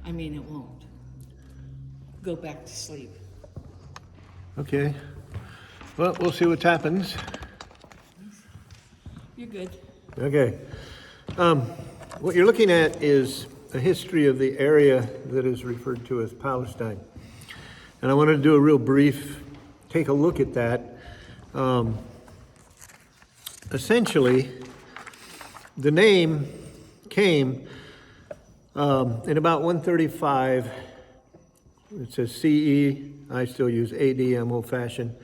I mean, it won't. Go back to sleep. Okay. Well, we'll see what happens. You're good. Okay. What you're looking at is a history of the area that is referred to as Palestine. And I wanted to do a real brief take a look at that. Essentially, the name came in about 135. It says CE. I still use AD. I'm old-fashioned.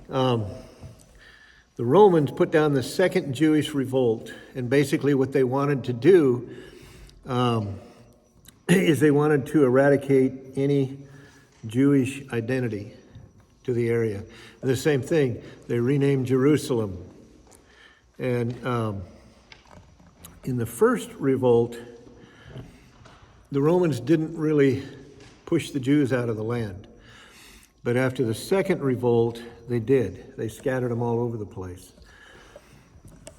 The Romans put down the Second Jewish Revolt, and basically what they wanted to do is they wanted to eradicate any Jewish identity to the area. And the same thing, they renamed Jerusalem. And in the first revolt, the Romans didn't really push the Jews out of the land. But after the second revolt, they did. They scattered them all over the place.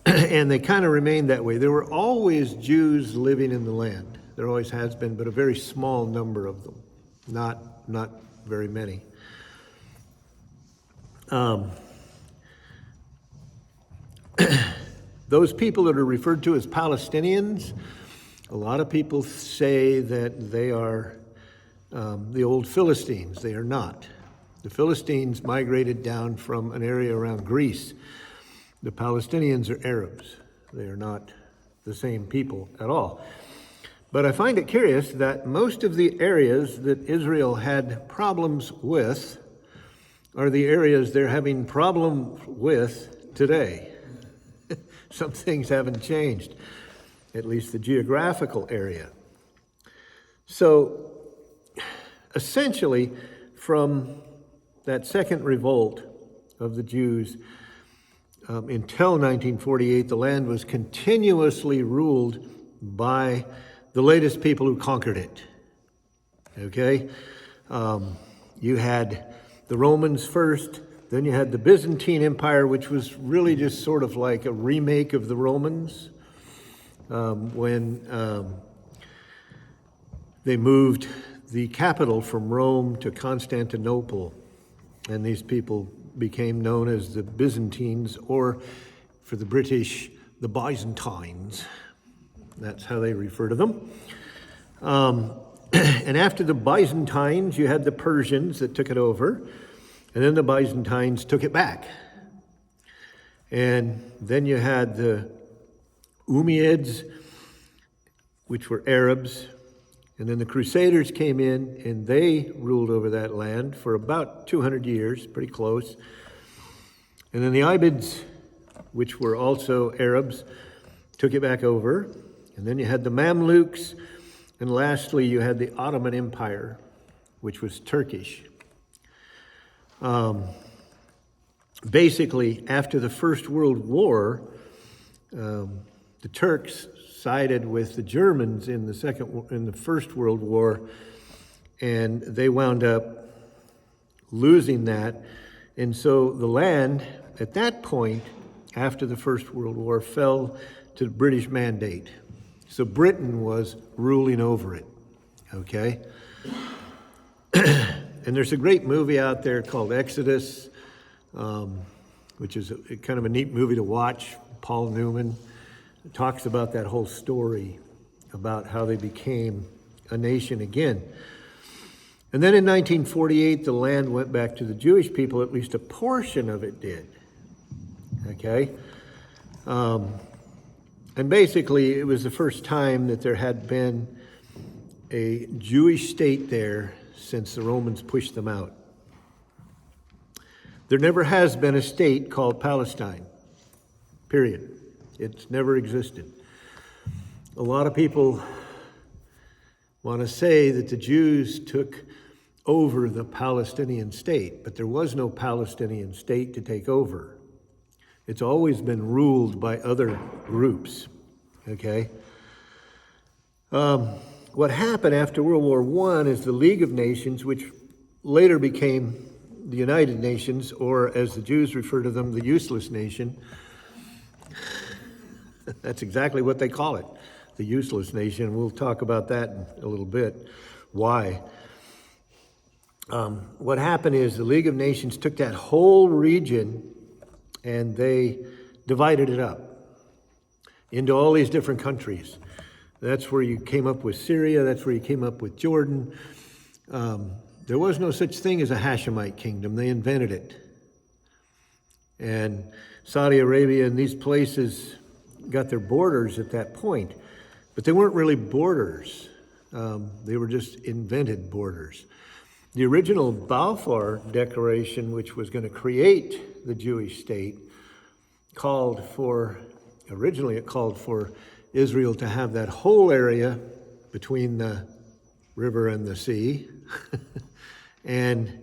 And they kind of remained that way. There were always Jews living in the land. There always has been, but a very small number of them. Not very many. Those people that are referred to as Palestinians, a lot of people say that they are the old Philistines. They are not. The Philistines migrated down from an area around Greece. The Palestinians are Arabs. They are not the same people at all. But I find it curious that most of the areas that Israel had problems with are the areas they're having problems with today. Some things haven't changed, at least the geographical area. So essentially, from that second revolt of the Jews until 1948, the land was continuously ruled by the latest people who conquered it. Okay? You had the Romans first, then you had the Byzantine Empire, which was really just sort of like a remake of the Romans when they moved the capital from Rome to Constantinople. And these people became known as the Byzantines, or for the British, the Byzantines. That's how they refer to them. And after the Byzantines, you had the Persians that took it over, and then the Byzantines took it back. And then you had the Umayyads, which were Arabs, and then the Crusaders came in, and they ruled over that land for about 200 years, pretty close. And then the Ibids, which were also Arabs, took it back over. And then you had the Mamluks, and lastly you had the Ottoman Empire, which was Turkish. Basically, after the First World War, the Turks sided with the Germans in the First World War, and they wound up losing that. And so the land at that point, after the First World War, fell to the British Mandate. So Britain was ruling over it, okay? And there's a great movie out there called Exodus, which is kind of a neat movie to watch. Paul Newman talks about that whole story, about how they became a nation again. And then in 1948, the land went back to the Jewish people, at least a portion of it did, okay? And basically, it was the first time that there had been a Jewish state there since the Romans pushed them out. There never has been a state called Palestine, period. It's never existed. A lot of people want to say that the Jews took over the Palestinian state, but there was no Palestinian state to take over. It's always been ruled by other groups, okay? What happened after World War I is the League of Nations, which later became the United Nations, or as the Jews refer to them, the useless nation. That's exactly what they call it, the useless nation. We'll talk about that in a little bit, why. What happened is the League of Nations took that whole region and they divided it up into all these different countries. That's where you came up with Syria, that's where you came up with Jordan. There was no such thing as a Hashemite kingdom, they invented it. And Saudi Arabia and these places got their borders at that point, but they weren't really borders. They were just invented borders. The original Balfour Declaration, which was going to create the Jewish state, originally it called for Israel to have that whole area between the river and the sea and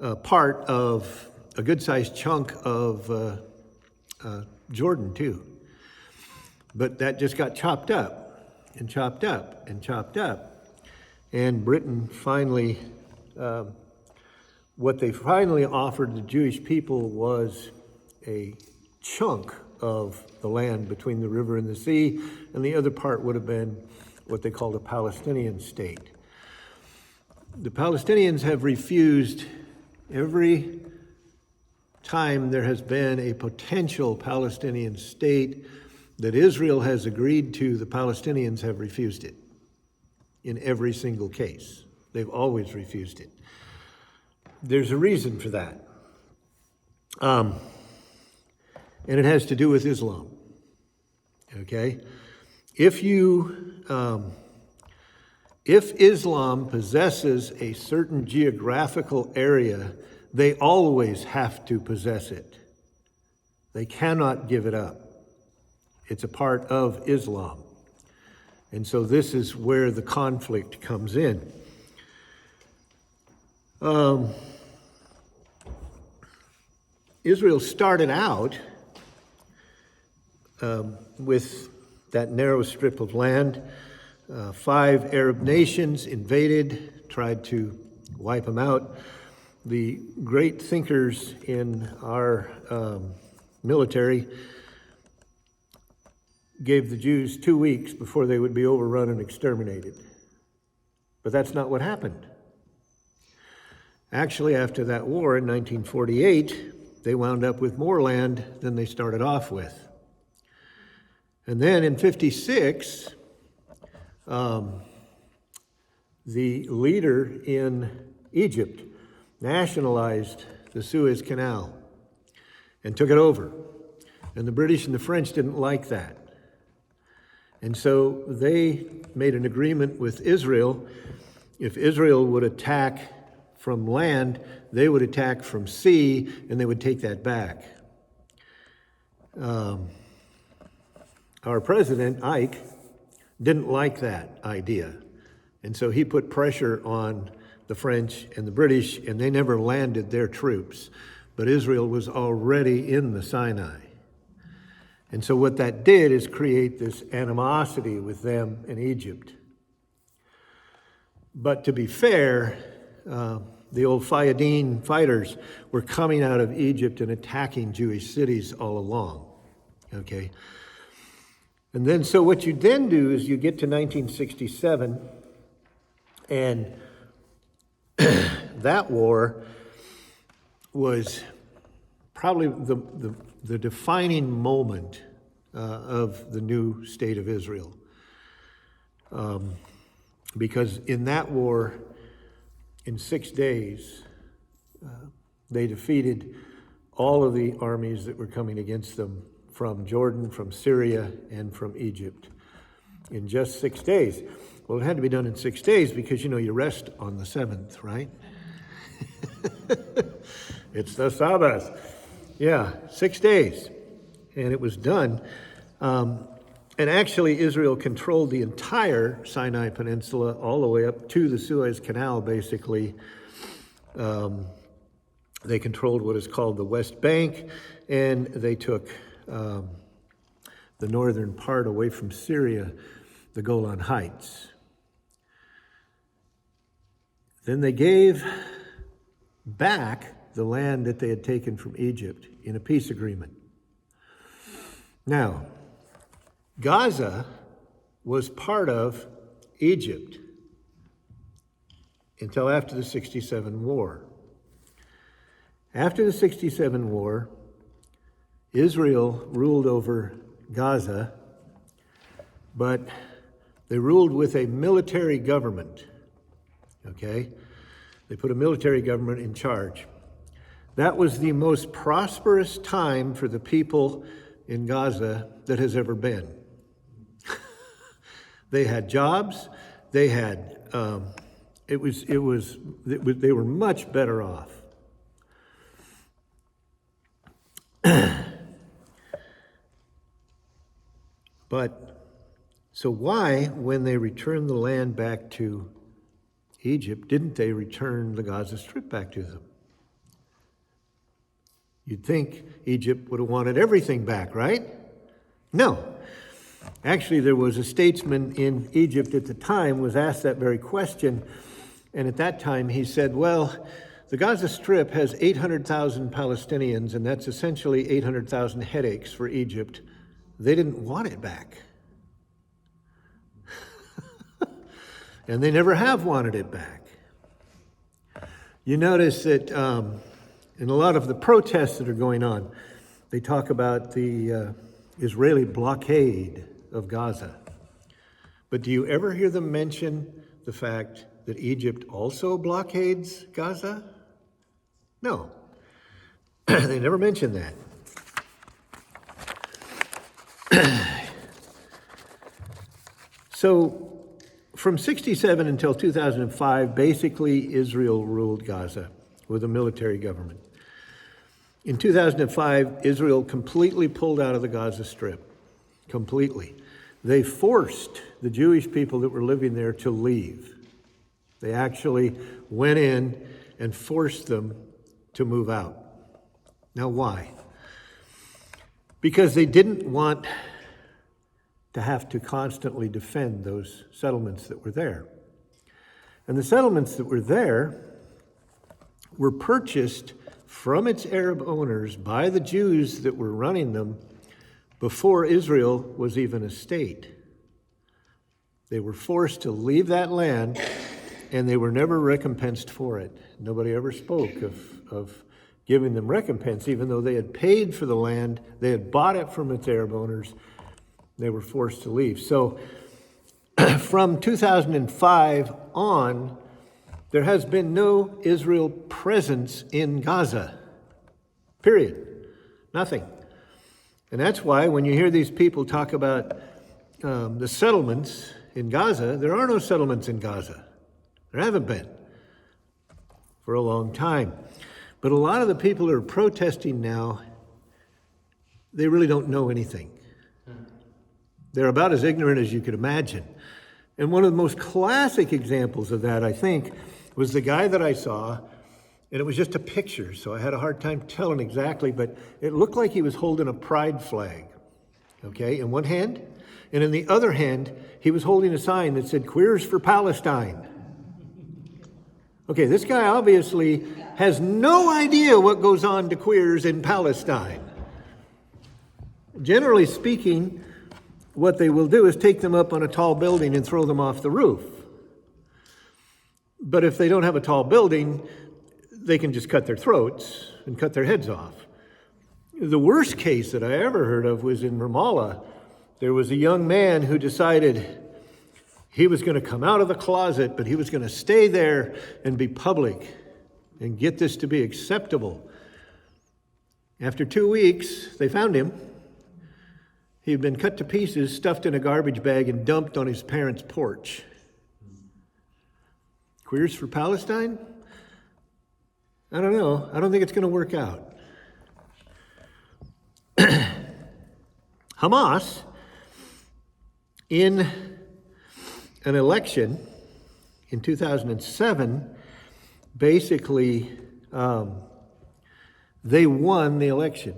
a good-sized chunk of Jordan too. But that just got chopped up and chopped up and chopped up. And Britain finally, what they finally offered the Jewish people was a chunk of the land between the river and the sea, and the other part would have been what they called a Palestinian state. The Palestinians have refused every time there has been a potential Palestinian state that Israel has agreed to, the Palestinians have refused it in every single case. They've always refused it. There's a reason for that. And it has to do with Islam. Okay? If Islam possesses a certain geographical area, they always have to possess it. They cannot give it up. It's a part of Islam. And so this is where the conflict comes in. Israel started out with that narrow strip of land. 5 Arab nations invaded, tried to wipe them out. The great thinkers in our military gave the Jews 2 weeks before they would be overrun and exterminated. But that's not what happened. Actually, after that war in 1948, they wound up with more land than they started off with. And then in 1956, the leader in Egypt nationalized the Suez Canal and took it over. And the British and the French didn't like that. And so they made an agreement with Israel. If Israel would attack from land, they would attack from sea, and they would take that back. Our president, Ike, didn't like that idea. And so he put pressure on the French and the British, and they never landed their troops. But Israel was already in the Sinai. And so what that did is create this animosity with them in Egypt. But to be fair, the old Fayadeen fighters were coming out of Egypt and attacking Jewish cities all along. Okay? And then, so what you then do is you get to 1967, and that war was probably the defining moment of the new state of Israel. Because in that war, in 6 days, they defeated all of the armies that were coming against them from Jordan, from Syria, and from Egypt in just 6 days. Well, it had to be done in 6 days because, you rest on the 7th, right? It's the Sabbath. Yeah, 6 days. And it was done. And actually, Israel controlled the entire Sinai Peninsula all the way up to the Suez Canal, basically. They controlled what is called the West Bank, and they took the northern part away from Syria, the Golan Heights. Then they gave back the land that they had taken from Egypt in a peace agreement. Now, Gaza was part of Egypt until after the 67 war. After the 67 war, Israel ruled over Gaza, but they ruled with a military government, okay? They put a military government in charge. That was the most prosperous time for the people in Gaza that has ever been. They had jobs, they had, they were much better off. But, so why, when they returned the land back to Egypt, didn't they return the Gaza Strip back to them? You'd think Egypt would have wanted everything back, right? No. Actually, there was a statesman in Egypt at the time was asked that very question, and at that time he said, well, the Gaza Strip has 800,000 Palestinians, and that's essentially 800,000 headaches for Egypt. They didn't want it back. And they never have wanted it back. You notice that in a lot of the protests that are going on, they talk about the Israeli blockade of Gaza. But do you ever hear them mention the fact that Egypt also blockades Gaza? No. They never mention that. So, from 67 until 2005, basically Israel ruled Gaza with a military government. In 2005, Israel completely pulled out of the Gaza Strip. Completely. They forced the Jewish people that were living there to leave. They actually went in and forced them to move out. Now, why? Because they didn't want to have to constantly defend those settlements that were there. And the settlements that were there were purchased from its Arab owners by the Jews that were running them before Israel was even a state. They were forced to leave that land, and they were never recompensed for it. Nobody ever spoke of giving them recompense, even though they had paid for the land, they had bought it from its Arab owners. They were forced to leave. So from 2005 on, there has been no Israel presence in Gaza. Period. Nothing. And that's why when you hear these people talk about the settlements in Gaza, there are no settlements in Gaza. There haven't been for a long time. But a lot of the people who are protesting now, they really don't know anything. They're about as ignorant as you could imagine. And one of the most classic examples of that, I think, was the guy that I saw, and it was just a picture, so I had a hard time telling exactly, but it looked like he was holding a pride flag, okay, in one hand, and in the other hand, he was holding a sign that said, "Queers for Palestine." Okay, this guy obviously has no idea what goes on to queers in Palestine. Generally speaking, what they will do is take them up on a tall building and throw them off the roof. But if they don't have a tall building, they can just cut their throats and cut their heads off. The worst case that I ever heard of was in Ramallah. There was a young man who decided he was going to come out of the closet, but he was going to stay there and be public and get this to be acceptable. After 2 weeks, they found him. He had been cut to pieces, stuffed in a garbage bag, and dumped on his parents' porch. Queers for Palestine? I don't know. I don't think it's going to work out. Hamas, in an election in 2007, basically, they won the election.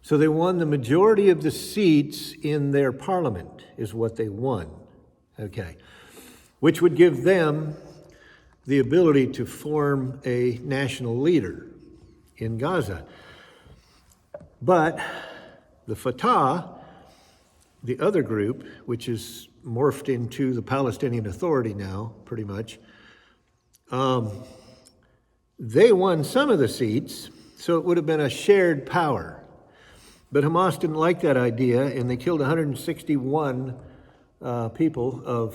So they won the majority of the seats in their parliament, is what they won, okay, which would give them the ability to form a national leader in Gaza. But the Fatah, the other group, which is morphed into the Palestinian Authority now, pretty much. They won some of the seats, so it would have been a shared power. But Hamas didn't like that idea, and they killed 161 people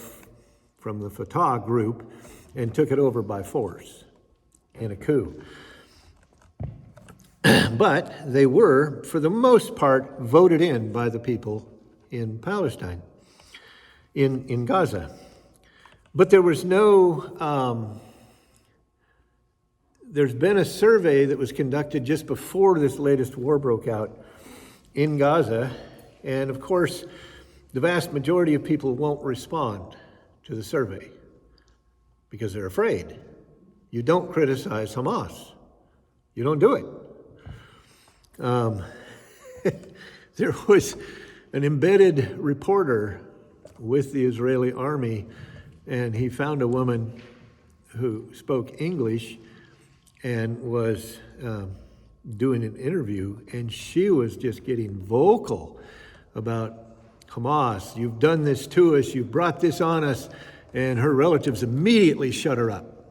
from the Fatah group and took it over by force in a coup. But they were, for the most part, voted in by the people in Palestine, in Gaza. But there was no, there's been a survey that was conducted just before this latest war broke out in Gaza, and of course, the vast majority of people won't respond to the survey because they're afraid. You don't criticize Hamas. You don't do it. There was an embedded reporter with the Israeli army, and he found a woman who spoke English and was doing an interview, and she was just getting vocal about Hamas. You've done this to us, you've brought this on us, and her relatives immediately shut her up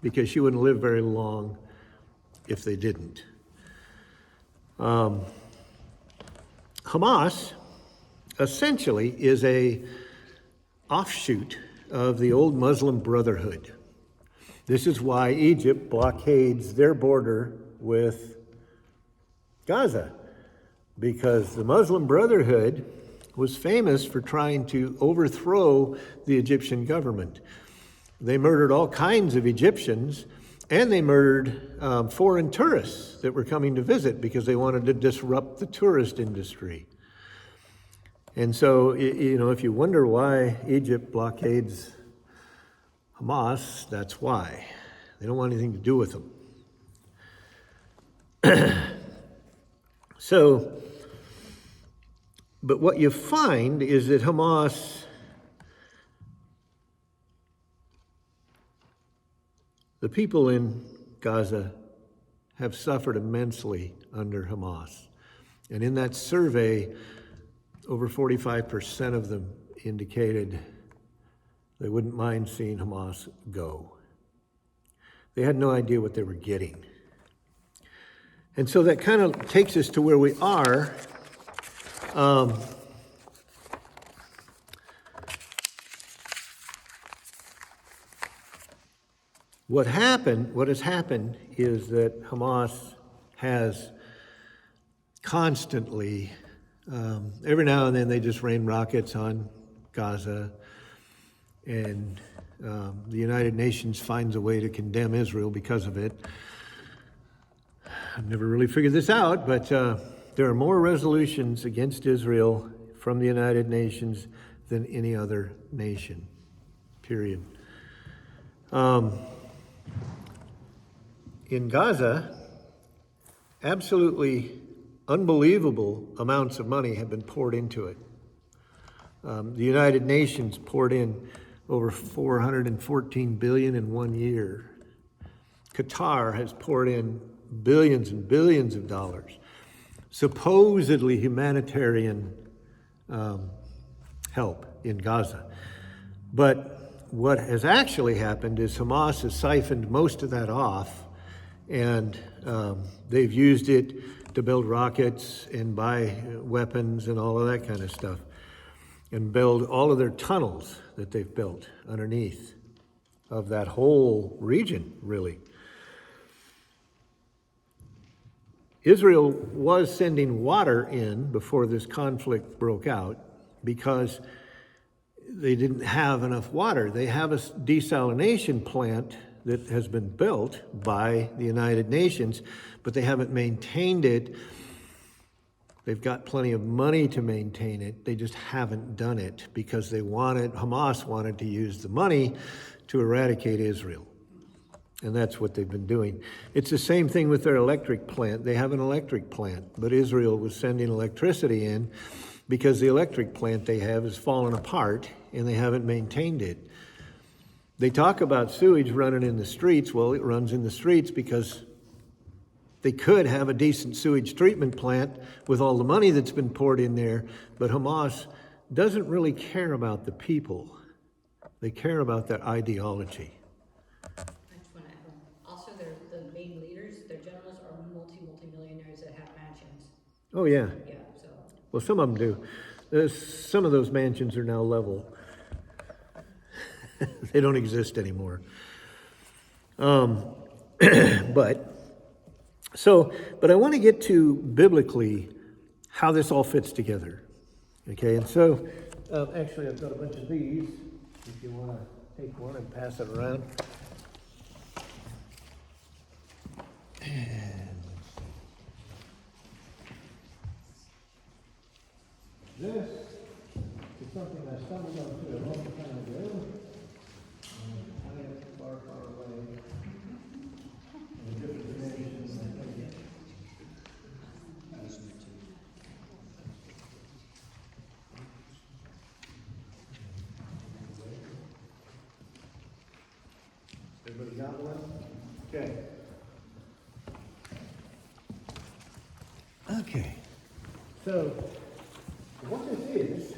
because she wouldn't live very long if they didn't. Hamas essentially is a offshoot of the old Muslim Brotherhood. This is why Egypt blockades their border with Gaza, because the Muslim Brotherhood was famous for trying to overthrow the Egyptian government. They murdered all kinds of Egyptians, and they murdered foreign tourists that were coming to visit because they wanted to disrupt the tourist industry. And so, if you wonder why Egypt blockades Hamas, that's why. They don't want anything to do with them. But what you find is that Hamas, the people in Gaza have suffered immensely under Hamas. And in that survey, over 45% of them indicated they wouldn't mind seeing Hamas go. They had no idea what they were getting. And so that kind of takes us to where we are. What has happened is that Hamas has constantly, every now and then they just rain rockets on Gaza, and the United Nations finds a way to condemn Israel because of it. I've never really figured this out, but there are more resolutions against Israel from the United Nations than any other nation, period. In Gaza, absolutely unbelievable amounts of money have been poured into it. The United Nations poured in over $414 billion in 1 year. Qatar has poured in billions and billions of dollars, supposedly humanitarian help in Gaza. But what has actually happened is Hamas has siphoned most of that off, and they've used it to build rockets and buy weapons and all of that kind of stuff, and build all of their tunnels that they've built underneath of that whole region, really. Israel was sending water in before this conflict broke out because they didn't have enough water. They have a desalination plant that has been built by the United Nations, but they haven't maintained it. They've got plenty of money to maintain it. They just haven't done it because Hamas wanted to use the money to eradicate Israel. And that's what they've been doing. It's the same thing with their electric plant. They have an electric plant, but Israel was sending electricity in because the electric plant they have has fallen apart and they haven't maintained it. They talk about sewage running in the streets. Well, it runs in the streets because they could have a decent sewage treatment plant with all the money that's been poured in there, but Hamas doesn't really care about the people. They care about their ideology. I just want to add, also, the main leaders, their generals are multi-millionaires that have mansions. Oh, yeah. Yeah, so. Well, some of them do. Some of those mansions are now level. They don't exist anymore. But I want to get to biblically how this all fits together. Okay, and so actually I've got a bunch of these. If you want to take one and pass it around. And this is something I stumbled onto a long time ago. I am far, far away. In a different dimension, I think. Everybody got one? Okay. Okay. So, what this is,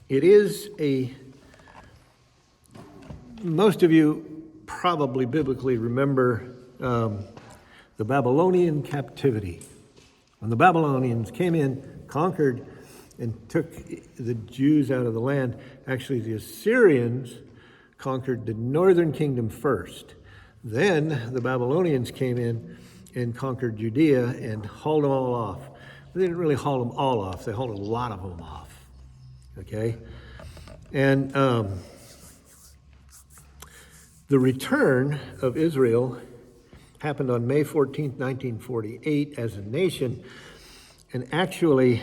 it is most of you probably biblically remember the Babylonian captivity. When the Babylonians came in, conquered, and took the Jews out of the land, actually the Assyrians conquered the northern kingdom first. Then the Babylonians came in and conquered Judea and hauled them all off. They didn't really haul them all off. They hauled a lot of them off. Okay? And the return of Israel happened on May 14th, 1948 as a nation. And actually,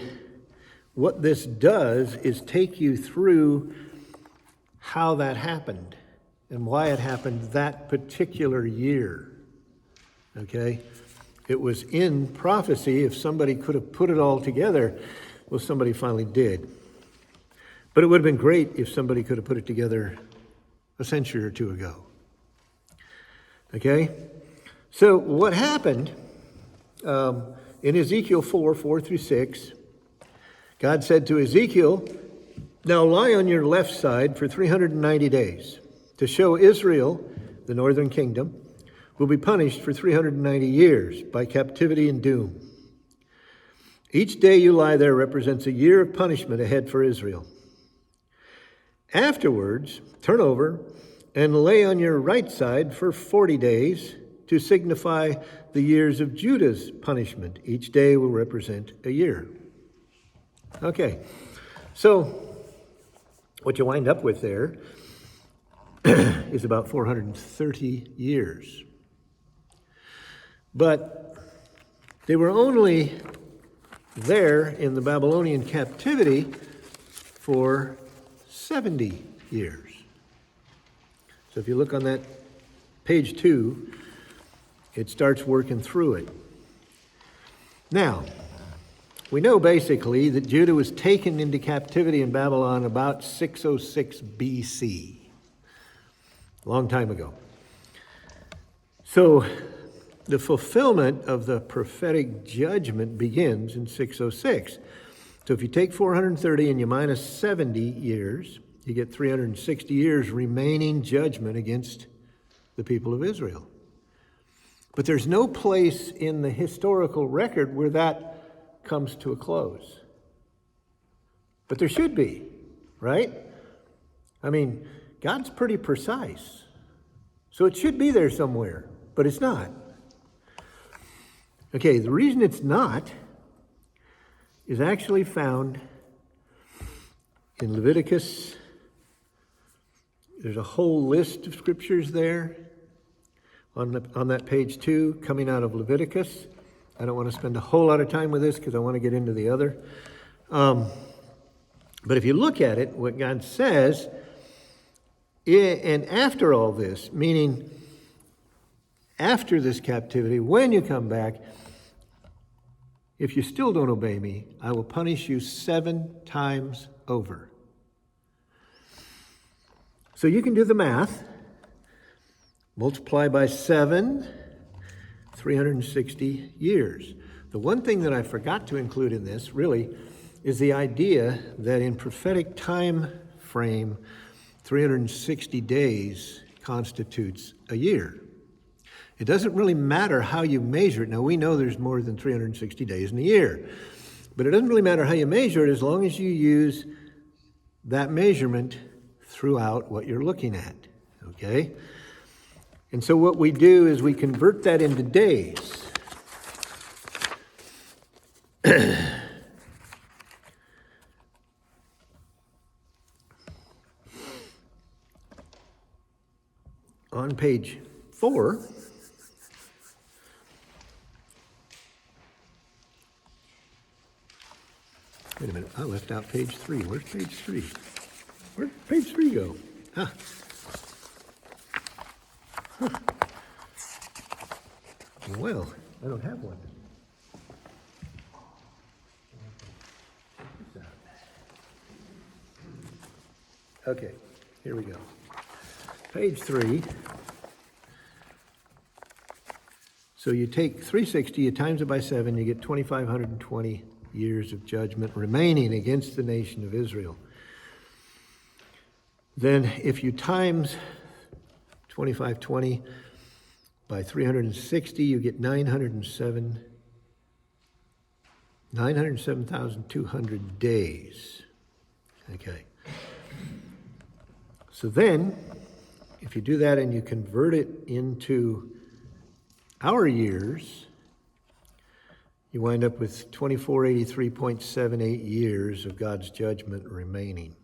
what this does is take you through how that happened and why it happened that particular year. Okay? It was in prophecy. If somebody could have put it all together, well, somebody finally did. But it would have been great if somebody could have put it together a century or two ago. Okay? So what happened in Ezekiel 4:4-6, God said to Ezekiel, "Now lie on your left side for 390 days, to show Israel, the northern kingdom, will be punished for 390 years by captivity and doom. Each day you lie there represents a year of punishment ahead for Israel. Afterwards, turn over and lay on your right side for 40 days to signify the years of Judah's punishment. Each day will represent a year." Okay, so what you wind up with there is about 430 years. But they were only there in the Babylonian captivity for 70 years. So if you look on that page 2, it starts working through it. Now, we know basically that Judah was taken into captivity in Babylon about 606 BC, a long time ago. So the fulfillment of the prophetic judgment begins in 606. So if you take 430 and you minus 70 years, you get 360 years remaining judgment against the people of Israel. But there's no place in the historical record where that comes to a close. But there should be, right? I mean, God's pretty precise. So it should be there somewhere, but it's not. Okay, the reason it's not is actually found in Leviticus. There's a whole list of scriptures there on that page 2 coming out of Leviticus. I don't want to spend a whole lot of time with this because I want to get into the other. But if you look at it, what God says, and after all this, meaning after this captivity, when you come back, if you still don't obey me, I will punish you 7 times over. So you can do the math. Multiply by 7, 360 years. The one thing that I forgot to include in this, really, is the idea that in prophetic time frame, 360 days constitutes a year. It doesn't really matter how you measure it. Now, we know there's more than 360 days in a year, but it doesn't really matter how you measure it as long as you use that measurement throughout what you're looking at, okay? And so what we do is we convert that into days. On page 4, wait a minute, I left out page 3. Where's page 3? Where'd page 3 go? Huh. Well, I don't have one. Okay, here we go. Page 3. So you take 360, you times it by 7, you get 2,520 years of judgment remaining against the nation of Israel. Then if you times 2520 by 360, you get 907,200 days. Okay. So then, if you do that and you convert it into our years, you wind up with 2483.78 years of God's judgment remaining.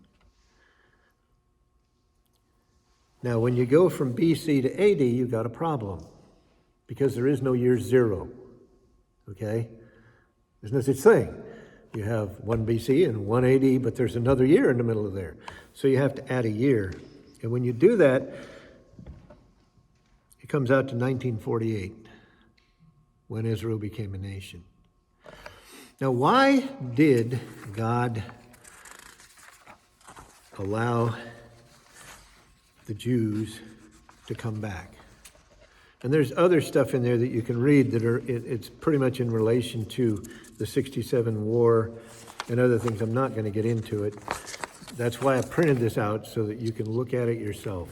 Now, when you go from BC to AD, you've got a problem, because there is no year 0, okay? There's no such thing. You have 1 BC and 1 AD, but there's another year in the middle of there. So you have to add a year. And when you do that, it comes out to 1948, when Israel became a nation. Now, why did God allow the Jews to come back? And there's other stuff in there that you can read that it's pretty much in relation to the 67 war and other things. I'm not going to get into it. That's why I printed this out, so that you can look at it yourself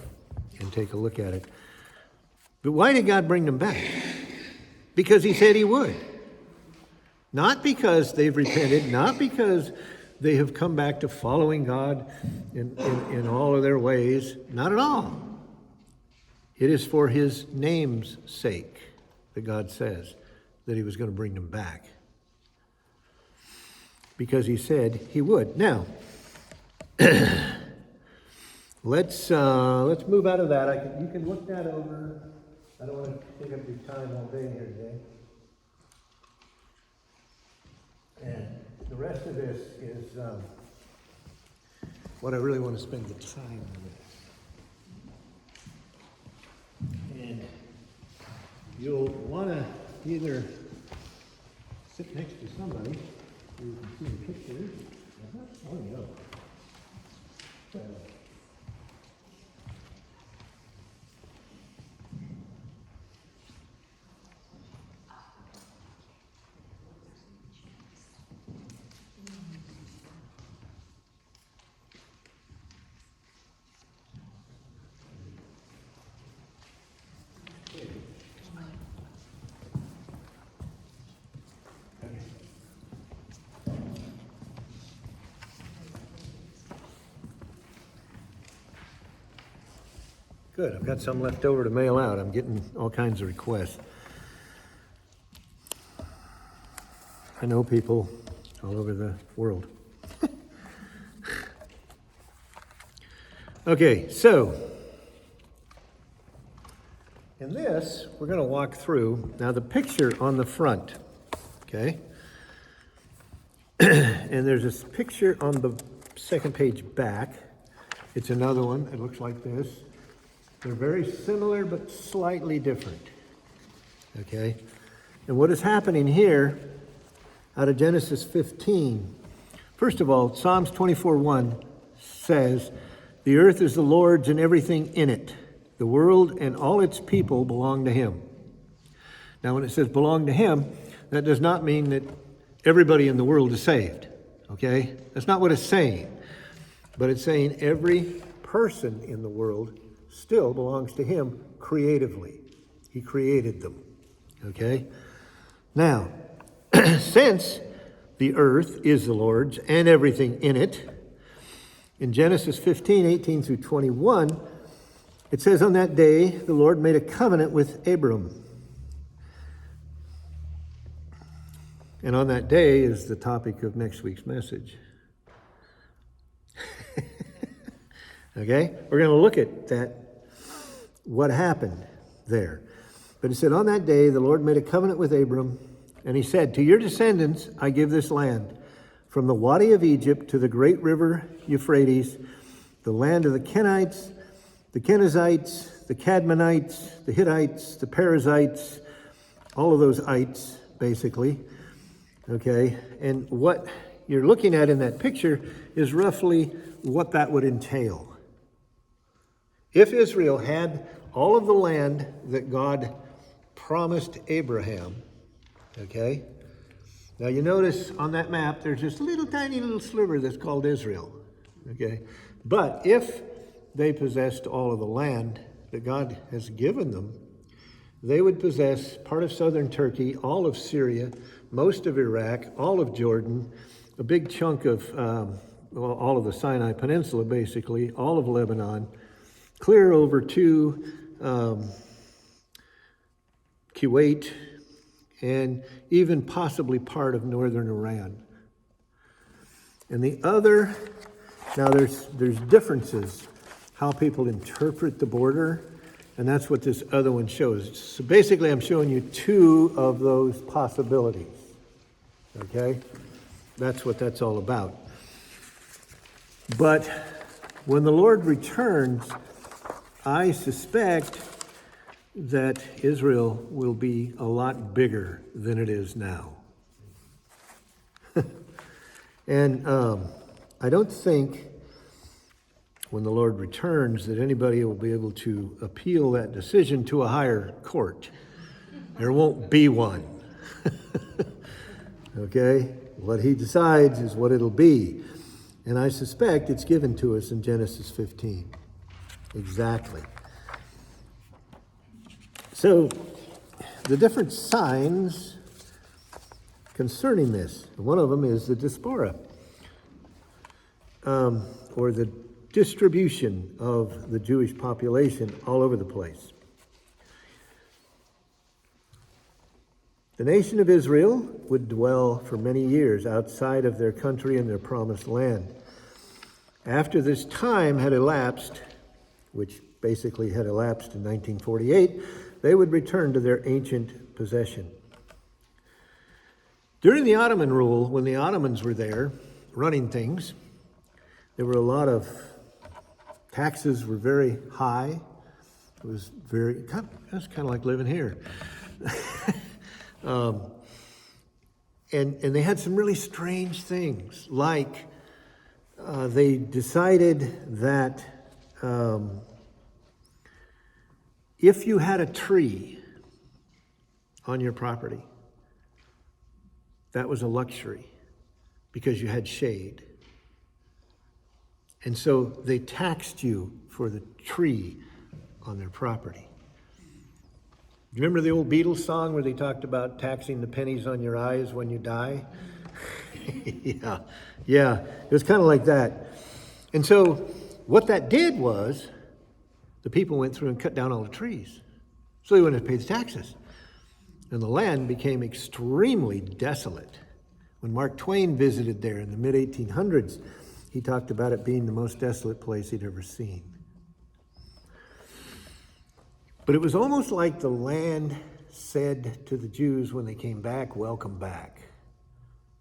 and take a look at it. But why did God bring them back? Because he said he would. Not because they've repented, not because they have come back to following God in all of their ways. Not at all. It is for his name's sake that God says that he was going to bring them back. Because he said he would. Now, let's move out of that. You can look that over. I don't want to take up your time all day here today. And the rest of this is what I really want to spend the time with. And you'll want to either sit next to somebody so you can see the pictures. Oh, no. Good, I've got some left over to mail out. I'm getting all kinds of requests. I know people all over the world. Okay, so in this, we're going to walk through. Now, the picture on the front, okay? And there's this picture on the second page back. It's another one. It looks like this. They're very similar, but slightly different, okay? And what is happening here out of Genesis 15, first of all, Psalms 24:1 says, "The earth is the Lord's and everything in it. The world and all its people belong to him." Now, when it says belong to him, that does not mean that everybody in the world is saved, okay? That's not what it's saying. But it's saying every person in the world still belongs to him creatively. He created them, okay? Now, since the earth is the Lord's and everything in it, in Genesis 15, 18 through 21, it says, on that day, the Lord made a covenant with Abram. And on that day is the topic of next week's message. Okay? We're going to look at that, what happened there. But it said, on that day, the Lord made a covenant with Abram, and he said, to your descendants I give this land, from the Wadi of Egypt to the great river Euphrates, the land of the Kenites, the Kenizzites, the Cadmonites, the Hittites, the Perizzites, all of those ites, basically. Okay, and what you're looking at in that picture is roughly what that would entail. If Israel had all of the land that God promised Abraham, okay, now you notice on that map there's this tiny little sliver that's called Israel, okay, but if they possessed all of the land that God has given them, they would possess part of southern Turkey, all of Syria, most of Iraq, all of Jordan, a big chunk of all of the Sinai Peninsula, basically, all of Lebanon, clear over to Kuwait, and even possibly part of northern Iran. And the other, now there's differences how people interpret the border, and that's what this other one shows. So basically, I'm showing you two of those possibilities, okay? That's what that's all about. But when the Lord returns, I suspect that Israel will be a lot bigger than it is now. And I don't think when the Lord returns that anybody will be able to appeal that decision to a higher court. There won't be one. Okay? What he decides is what it'll be. And I suspect it's given to us in Genesis 15. Exactly. So, the different signs concerning this, one of them is the diaspora, or the distribution of the Jewish population all over the place. The nation of Israel would dwell for many years outside of their country and their promised land. After this time had elapsed, which basically had elapsed in 1948, they would return to their ancient possession. During the Ottoman rule, when the Ottomans were there running things, there were a lot of taxes were very high. It was that's kind of like living here. And they had some really strange things, like they decided that if you had a tree on your property, that was a luxury because you had shade. And so they taxed you for the tree on their property. You remember the old Beatles song where they talked about taxing the pennies on your eyes when you die? Yeah, it was kind of like that. And so what that did was the people went through and cut down all the trees so they wouldn't have to pay the taxes. And the land became extremely desolate. When Mark Twain visited there in the mid-1800s, he talked about it being the most desolate place he'd ever seen. But it was almost like the land said to the Jews when they came back, welcome back,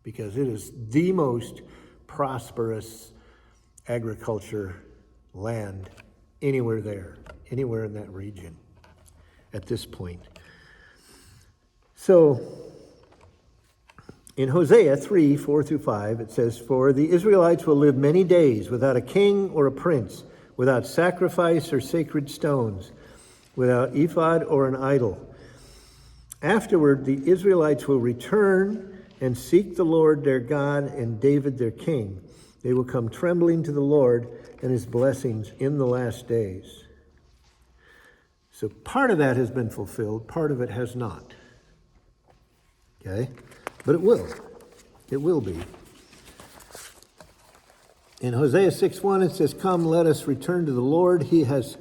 because it is the most prosperous agriculture land anywhere there, anywhere in that region at this point. So in Hosea 3, 4-5, it says, for the Israelites will live many days without a king or a prince, without sacrifice or sacred stones, without ephod or an idol. Afterward, the Israelites will return and seek the Lord their God and David their king. They will come trembling to the Lord and his blessings in the last days. So part of that has been fulfilled, part of it has not. Okay? But it will. It will be. In Hosea 6:1 it says, "Come, let us return to the Lord. He has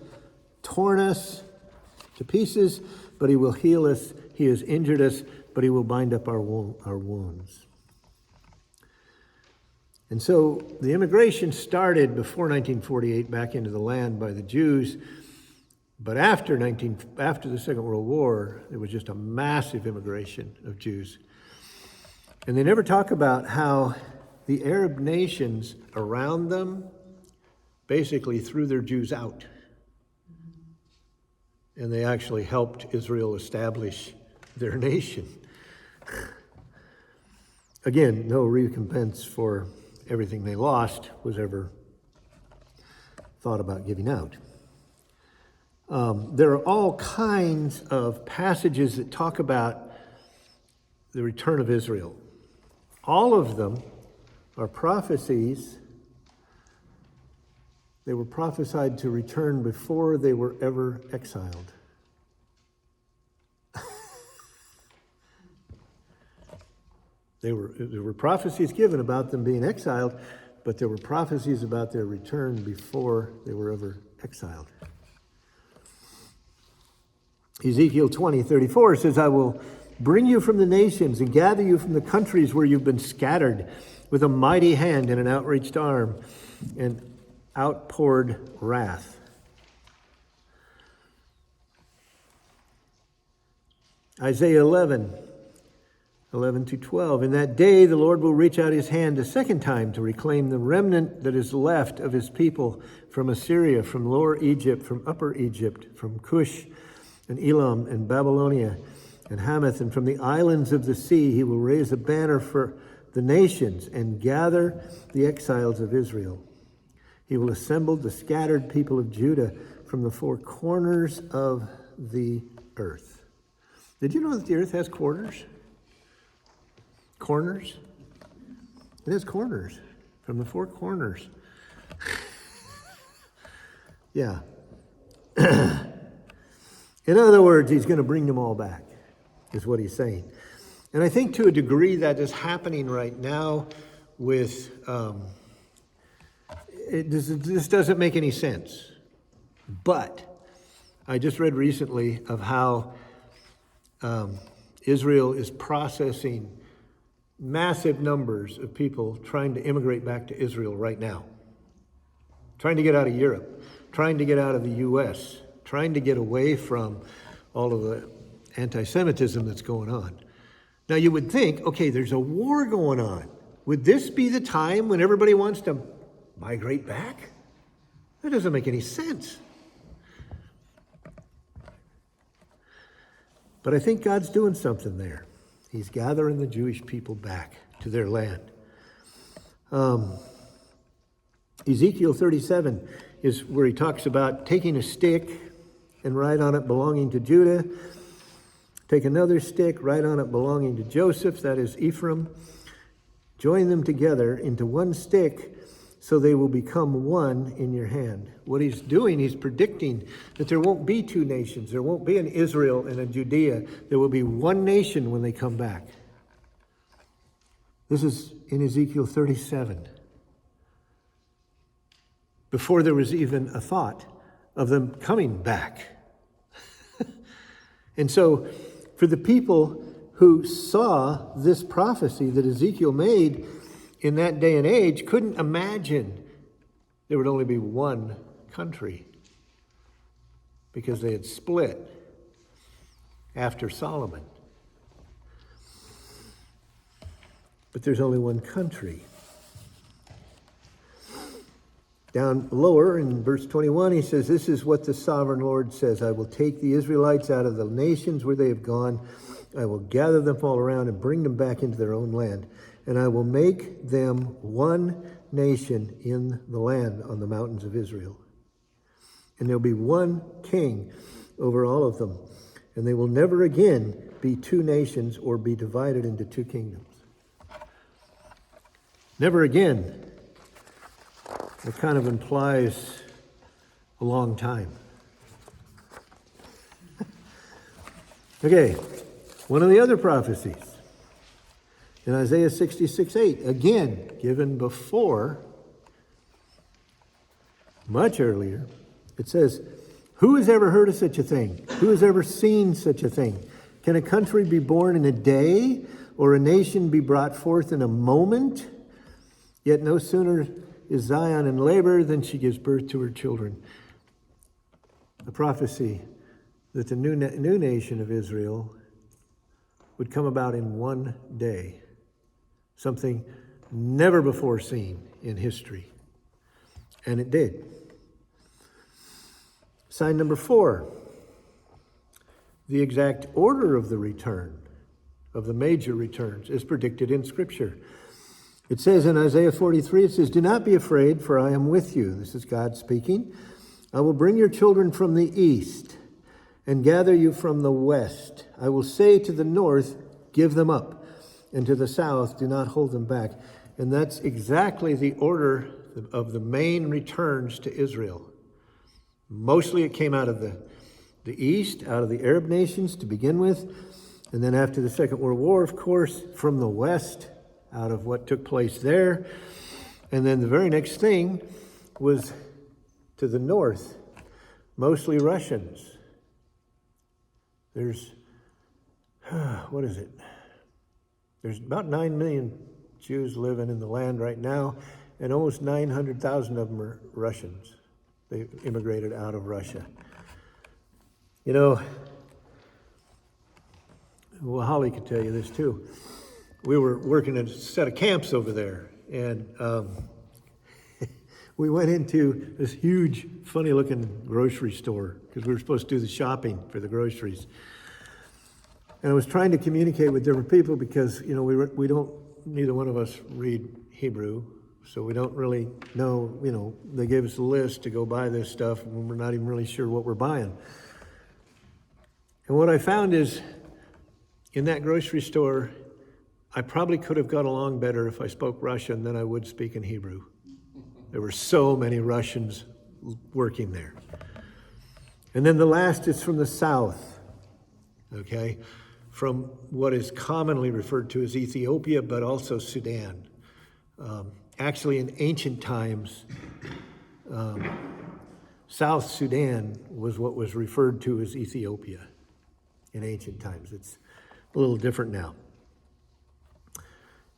torn us to pieces, but he will heal us. He has injured us, but he will bind up our wounds." And so the immigration started before 1948 back into the land by the Jews. But after the Second World War, there was just a massive immigration of Jews. And they never talk about how the Arab nations around them basically threw their Jews out. And they actually helped Israel establish their nation. Again, no recompense for everything they lost was ever thought about giving out. There are all kinds of passages that talk about the return of Israel. All of them are prophecies. They were prophesied to return before they were ever exiled. There were prophecies given about them being exiled, but there were prophecies about their return before they were ever exiled. Ezekiel 20:34 says, "I will bring you from the nations and gather you from the countries where you've been scattered with a mighty hand and an outreached arm and outpoured wrath." Isaiah 11:11-12. "In that day the Lord will reach out his hand a second time to reclaim the remnant that is left of his people from Assyria, from Lower Egypt, from Upper Egypt, from Cush and Elam and Babylonia and Hamath, and from the islands of the sea. He will raise a banner for the nations and gather the exiles of Israel. He will assemble the scattered people of Judah from the four corners of the earth." Did you know that the earth has corners? Corners? It has corners from the four corners. Yeah. In other words, he's going to bring them all back, is what he's saying. And I think to a degree that is happening right now with, this doesn't make any sense. But I just read recently of how Israel is processing massive numbers of people trying to immigrate back to Israel right now. Trying to get out of Europe, trying to get out of the U.S., trying to get away from all of the anti-Semitism that's going on. Now you would think, okay, there's a war going on. Would this be the time when everybody wants to migrate back? That doesn't make any sense. But I think God's doing something there. He's gathering the Jewish people back to their land. Ezekiel 37 is where he talks about taking a stick and write on it belonging to Judah. Take another stick, write on it belonging to Joseph, that is Ephraim. Join them together into one stick so they will become one in your hand. What he's doing, he's predicting that there won't be two nations. There won't be an Israel and a Judea. There will be one nation when they come back. This is in Ezekiel 37. Before there was even a thought of them coming back. And so, for the people who saw this prophecy that Ezekiel made in that day and age, couldn't imagine there would only be one country because they had split after Solomon. But there's only one country. Down lower in verse 21, he says, "This is what the sovereign Lord says. I will take the Israelites out of the nations where they have gone. I will gather them all around and bring them back into their own land. And I will make them one nation in the land on the mountains of Israel. And there'll be one king over all of them. and they will never again be two nations or be divided into two kingdoms. Never again. It kind of implies a long time. Okay, one of the other prophecies in Isaiah 66:8, again given before, much earlier, it says, "Who has ever heard of such a thing? Who has ever seen such a thing? Can a country be born in a day, or a nation be brought forth in a moment? Yet no sooner is Zion in labor than she gives birth to her children." The prophecy that the new nation of Israel would come about in one day. Something never before seen in history. And it did. Sign number 4. The exact order of the return, of the major returns, is predicted in Scripture. It says in Isaiah 43, it says, "Do not be afraid, for I am with you." This is God speaking. "I will bring your children from the east and gather you from the west. I will say to the north, give them up, and to the south, do not hold them back." And that's exactly the order of the main returns to Israel. Mostly it came out of the east, out of the Arab nations to begin with. And then after the Second World War, of course, from the west, out of what took place there. And then the very next thing was to the north, mostly Russians. There's, what is it? There's about 9 million Jews living in the land right now, and almost 900,000 of them are Russians. They immigrated out of Russia. You know, well, Holly could tell you this too. We were working at a set of camps over there, and we went into this huge, funny-looking grocery store because we were supposed to do the shopping for the groceries. And I was trying to communicate with different people because, you know, we don't, neither one of us read Hebrew, so we don't really know, you know, they gave us a list to go buy this stuff, and we're not even really sure what we're buying. And what I found is, in that grocery store, I probably could have got along better if I spoke Russian than I would speak in Hebrew. There were so many Russians working there. And then the last is from the south, okay? From what is commonly referred to as Ethiopia, but also Sudan. Actually, in ancient times, South Sudan was what was referred to as Ethiopia in ancient times. It's a little different now.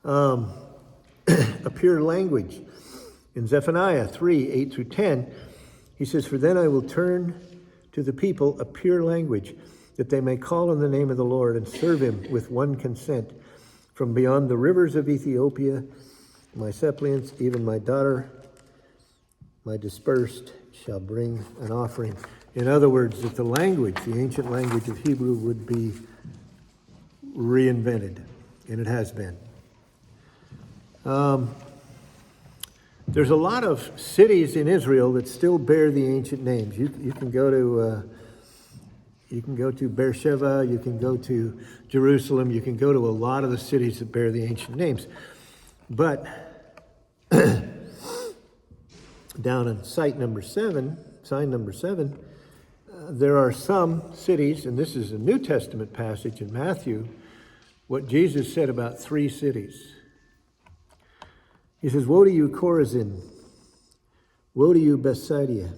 A pure language. In Zephaniah 3, 8 through 10, he says, "For then I will turn to the people a pure language, that they may call on the name of the Lord and serve him with one consent. From beyond the rivers of Ethiopia, my suppliants, even my daughter, my dispersed, shall bring an offering." In other words, that the language, the ancient language of Hebrew, would be reinvented, and it has been. There's a lot of cities in Israel that still bear the ancient names. You can go to Beersheba, you can go to Jerusalem, you can go to a lot of the cities that bear the ancient names. But down in sign number 7, there are some cities, and this is a New Testament passage in Matthew, what Jesus said about 3 cities. He says, "Woe to you, Chorazin! Woe to you, Bethsaida!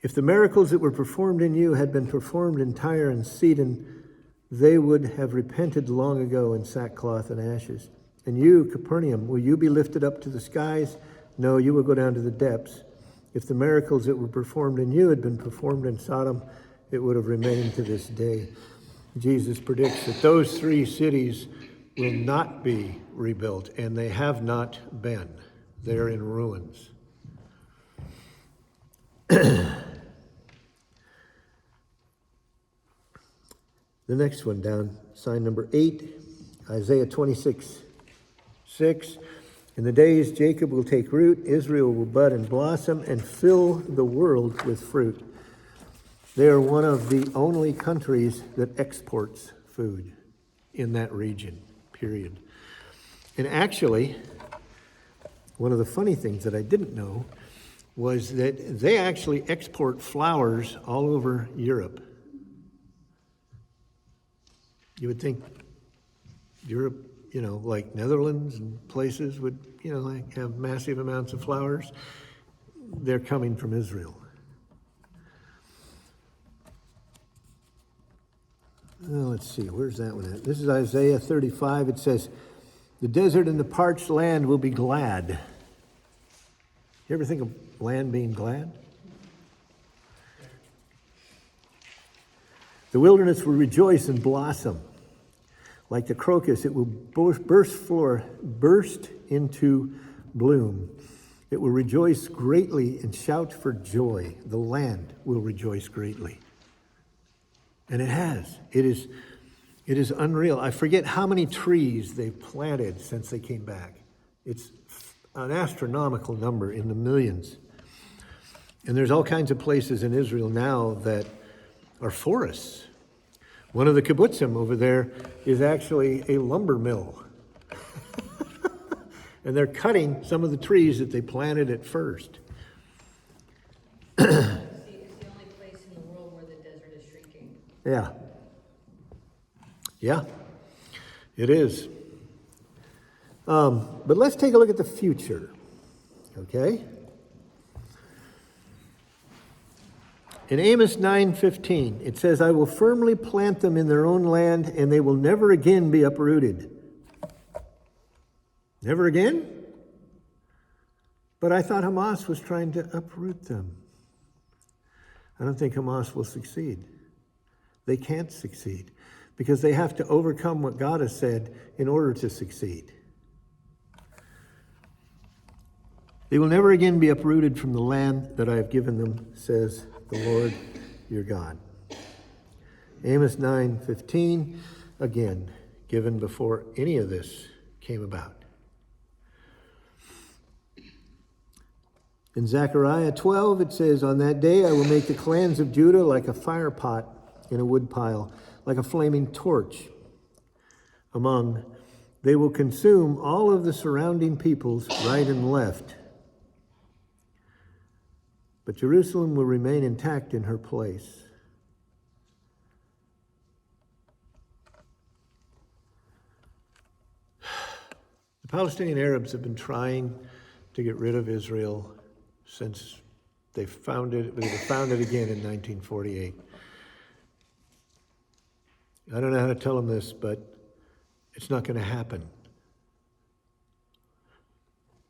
If the miracles that were performed in you had been performed in Tyre and Sidon, they would have repented long ago in sackcloth and ashes. And you, Capernaum, will you be lifted up to the skies? No, you will go down to the depths. If the miracles that were performed in you had been performed in Sodom, it would have remained to this day." Jesus predicts that those 3 cities will not be rebuilt, and they have not been. They're in ruins. The next one down, sign number 8, Isaiah 26:6. "In the days Jacob will take root, Israel will bud and blossom and fill the world with fruit." They are one of the only countries that exports food in that region, period. And actually, one of the funny things that I didn't know was that they actually export flowers all over Europe. You would think Europe, like Netherlands and places would, like have massive amounts of flowers. They're coming from Israel. Let's see, where's that one at? This is Isaiah 35. It says, "The desert and the parched land will be glad." You ever think of land being glad? "The wilderness will rejoice and blossom. Like the crocus, it will burst into bloom. It will rejoice greatly and shout for joy. The land will rejoice greatly." And it has. It is unreal. I forget how many trees they've planted since they came back. It's an astronomical number, in the millions. And there's all kinds of places in Israel now that are forests. One of the kibbutzim over there is actually a lumber mill. And they're cutting some of the trees that they planted at first. It's the only place in the world where the desert is shrinking. Yeah. Yeah, it is. But let's take a look at the future, okay? In Amos 9:15, it says, "I will firmly plant them in their own land, and they will never again be uprooted." Never again? But I thought Hamas was trying to uproot them. I don't think Hamas will succeed. They can't succeed because they have to overcome what God has said in order to succeed. "They will never again be uprooted from the land that I have given them, says the Lord your God." Amos 9:15, again, given before any of this came about. In Zechariah 12, it says, "On that day I will make the clans of Judah like a fire pot in a wood pile, like a flaming torch among. They will consume all of the surrounding peoples right and left. But Jerusalem will remain intact in her place." The Palestinian Arabs have been trying to get rid of Israel since they found it again in 1948. I don't know how to tell them this, but it's not going to happen.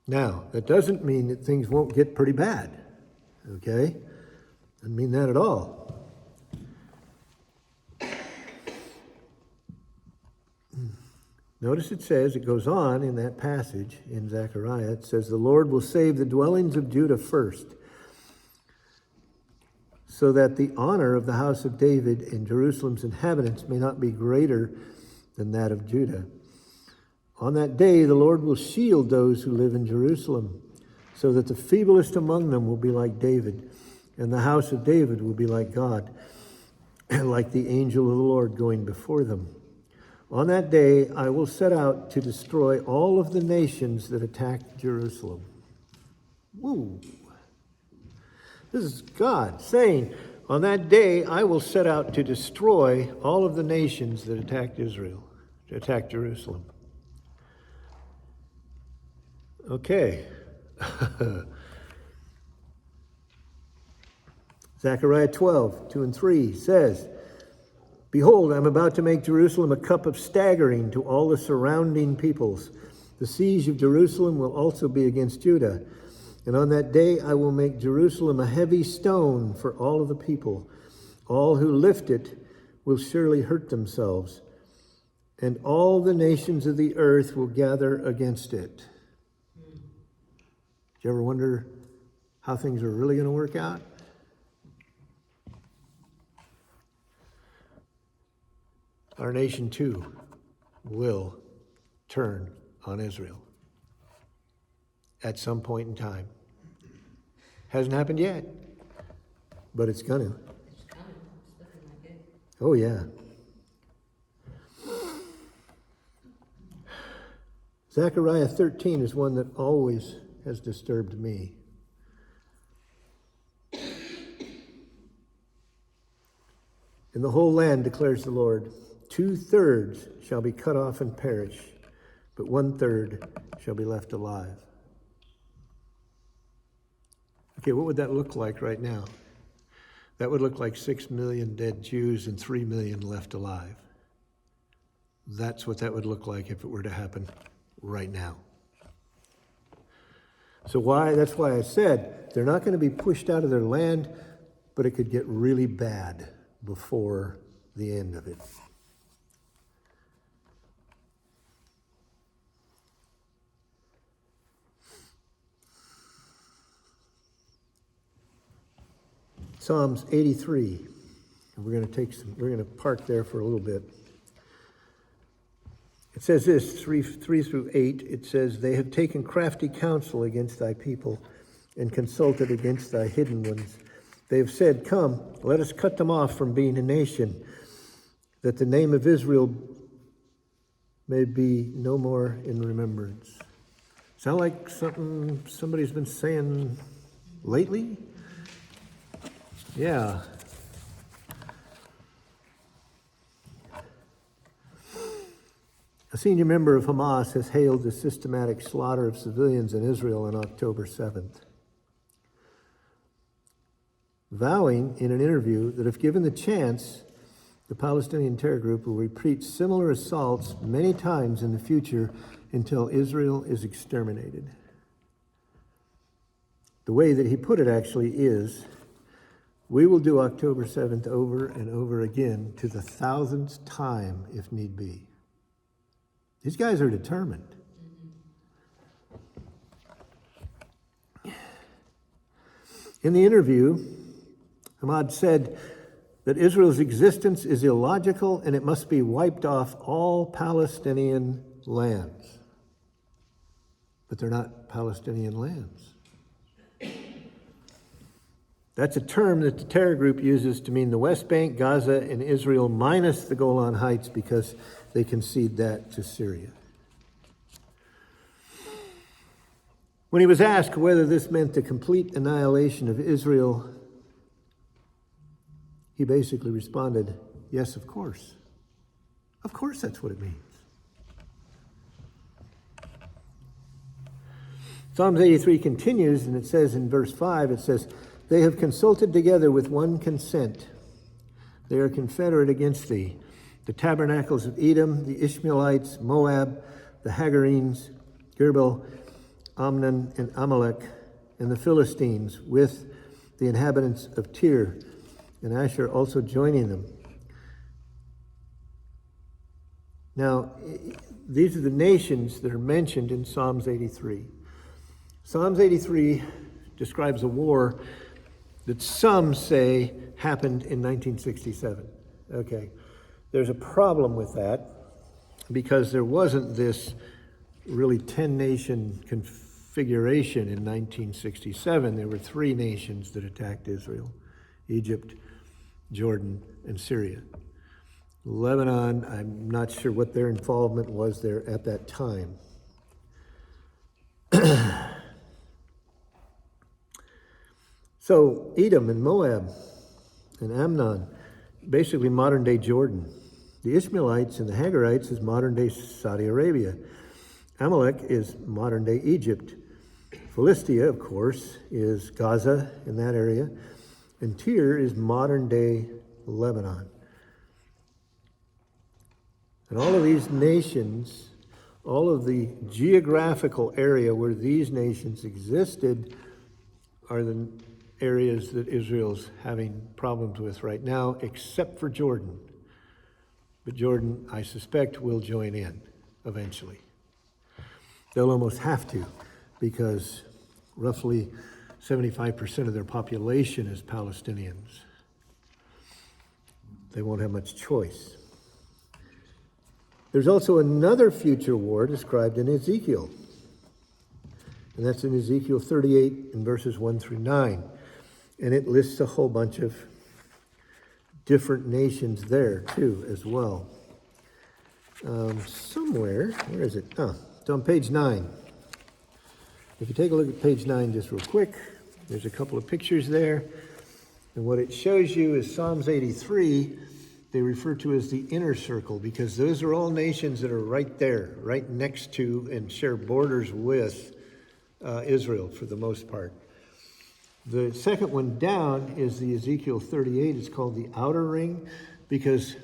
Now, that doesn't mean that things won't get pretty bad, okay? Doesn't mean that at all. Notice it says, it goes on in that passage in Zechariah, it says, "The Lord will save the dwellings of Judah first, so that the honor of the house of David and Jerusalem's inhabitants may not be greater than that of Judah. On that day, the Lord will shield those who live in Jerusalem, so that the feeblest among them will be like David, and the house of David will be like God, and like the angel of the Lord going before them. On that day, I will set out to destroy all of the nations that attacked Jerusalem." Woo! This is God saying, on that day, I will set out to destroy all of the nations that attacked Israel, to attack Jerusalem. Okay. Zechariah 12:2-3 says, "Behold, I am about to make Jerusalem a cup of staggering to all the surrounding peoples. The siege of Jerusalem will also be against Judah. And on that day I will make Jerusalem a heavy stone for all of the people. All who lift it will surely hurt themselves, and all the nations of the earth will gather against it." Did you ever wonder how things are really going to work out? Our nation, too, will turn on Israel at some point in time. Hasn't happened yet, but it's going to. It's coming. Oh, yeah. Zechariah 13 is one that always has disturbed me. In the whole land, declares the Lord, 2/3 shall be cut off and perish, but 1/3 shall be left alive. Okay, what would that look like right now? That would look like 6 million dead Jews and 3 million left alive. That's what that would look like if it were to happen right now. So that's why I said they're not going to be pushed out of their land, but it could get really bad before the end of it. Psalms 83. And we're going to park there for a little bit. It says this, 3 through 8, it says, they have taken crafty counsel against thy people and consulted against thy hidden ones. They have said, come, let us cut them off from being a nation, that the name of Israel may be no more in remembrance. Sound like something somebody's been saying lately? Yeah. A senior member of Hamas has hailed the systematic slaughter of civilians in Israel on October 7th, vowing in an interview that if given the chance, the Palestinian terror group will repeat similar assaults many times in the future until Israel is exterminated. The way that he put it actually is, we will do October 7th over and over again to the 1,000th time if need be. These guys are determined. In the interview, Ahmad said that Israel's existence is illogical and it must be wiped off all Palestinian lands. But they're not Palestinian lands. That's a term that the terror group uses to mean the West Bank, Gaza, and Israel minus the Golan Heights because they concede that to Syria. When he was asked whether this meant the complete annihilation of Israel, he basically responded, yes, of course. Of course that's what it means. Psalms 83 continues, and it says in verse 5, it says, they have consulted together with one consent. They are confederate against thee. The tabernacles of Edom, the Ishmaelites, Moab, the Hagarenes, Girbel, Amnon, and Amalek, and the Philistines, with the inhabitants of Tyre, and Asher also joining them. Now, these are the nations that are mentioned in Psalms 83. Psalms 83 describes a war that some say happened in 1967. Okay, there's a problem with that because there wasn't this really 10-nation configuration in 1967. There were 3 nations that attacked Israel: Egypt, Jordan, and Syria. Lebanon, I'm not sure what their involvement was there at that time. So Edom and Moab and Amnon, basically modern-day Jordan. The Ishmaelites and the Hagarites is modern-day Saudi Arabia. Amalek is modern-day Egypt. Philistia, of course, is Gaza in that area. And Tyre is modern-day Lebanon. And all of these nations, all of the geographical area where these nations existed are the areas that Israel's having problems with right now, except for Jordan. But Jordan, I suspect, will join in eventually. They'll almost have to, because roughly 75% of their population is Palestinians. They won't have much choice. There's also another future war described in Ezekiel. And that's in Ezekiel 38 in verses 1 through 9. And it lists a whole bunch of different nations there too, as well. Somewhere, where is it? Oh, it's on page 9. If you take a look at page 9 just real quick, there's a couple of pictures there. And what it shows you is Psalms 83, they refer to as the inner circle, because those are all nations that are right there, right next to and share borders with Israel for the most part. The second one down is the Ezekiel 38. It's called the outer ring, because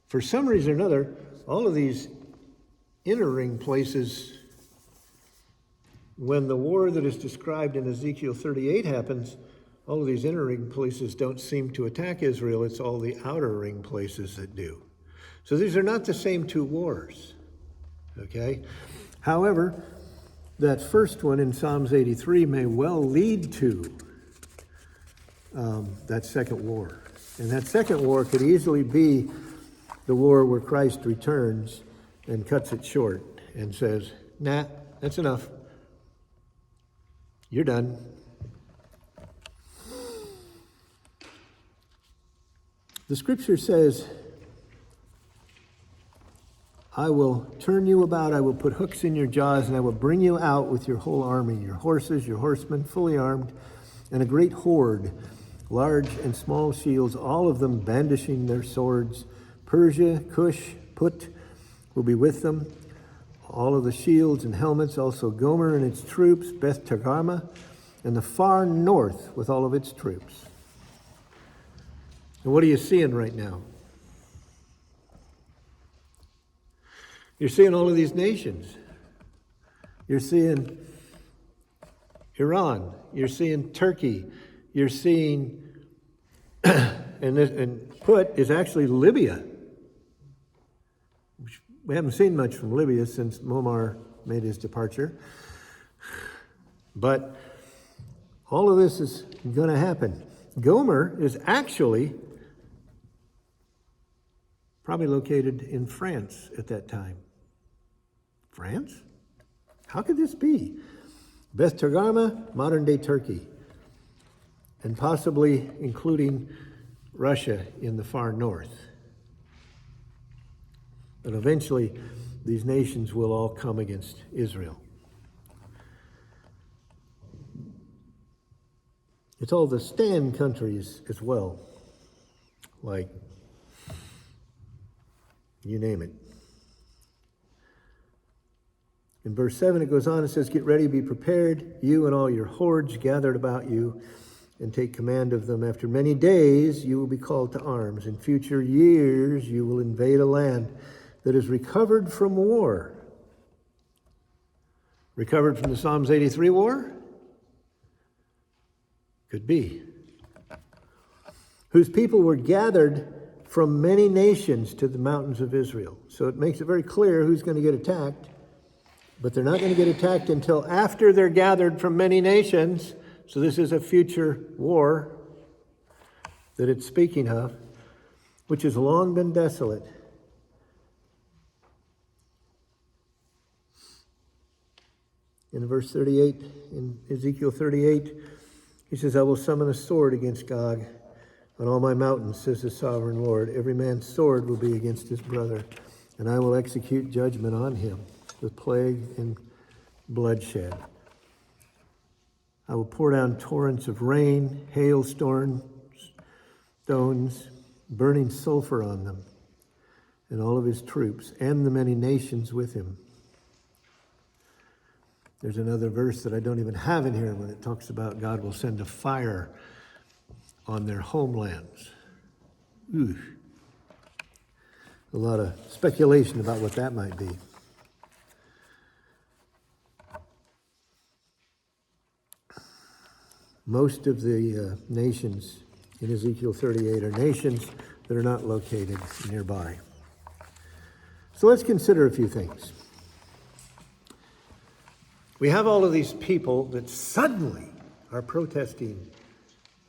for some reason or another, all of these inner ring places, when the war that is described in Ezekiel 38 happens, all of these inner ring places don't seem to attack Israel. It's all the outer ring places that do. So these are not the same two wars, okay? However, that first one in Psalms 83 may well lead to that second war. And that second war could easily be the war where Christ returns and cuts it short and says, nah, that's enough. You're done. The scripture says, I will turn you about, I will put hooks in your jaws, and I will bring you out with your whole army, your horses, your horsemen, fully armed, and a great horde, large and small shields, all of them brandishing their swords. Persia, Cush, Put will be with them. All of the shields and helmets, also Gomer and its troops, Beth Togarmah, and the far north with all of its troops. And what are you seeing right now? You're seeing all of these nations. You're seeing Iran. You're seeing Turkey. You're seeing, and Put is actually Libya. We haven't seen much from Libya since Muammar made his departure. But all of this is going to happen. Gomer is actually probably located in France at that time. France? How could this be? Beth Togarmah, modern-day Turkey, and possibly including Russia in the far north. But eventually, these nations will all come against Israel. It's all the stand countries as well, like you name it. In verse 7, it goes on, it says, get ready, be prepared, you and all your hordes gathered about you, and take command of them. After many days, you will be called to arms. In future years, you will invade a land that is recovered from war. Recovered from the Psalms 83 war? Could be. Whose people were gathered from many nations to the mountains of Israel. So it makes it very clear who's going to get attacked. But they're not going to get attacked until after they're gathered from many nations. So this is a future war that it's speaking of, which has long been desolate. In verse 38, in Ezekiel 38, he says, I will summon a sword against Gog on all my mountains, says the sovereign Lord. Every man's sword will be against his brother, and I will execute judgment on him with plague and bloodshed. I will pour down torrents of rain, hailstones, stones, burning sulfur on them, and all of his troops, and the many nations with him. There's another verse that I don't even have in here when it talks about God will send a fire on their homelands. Ooh. A lot of speculation about what that might be. Most of the nations in Ezekiel 38 are nations that are not located nearby. So let's consider a few things. We have all of these people that suddenly are protesting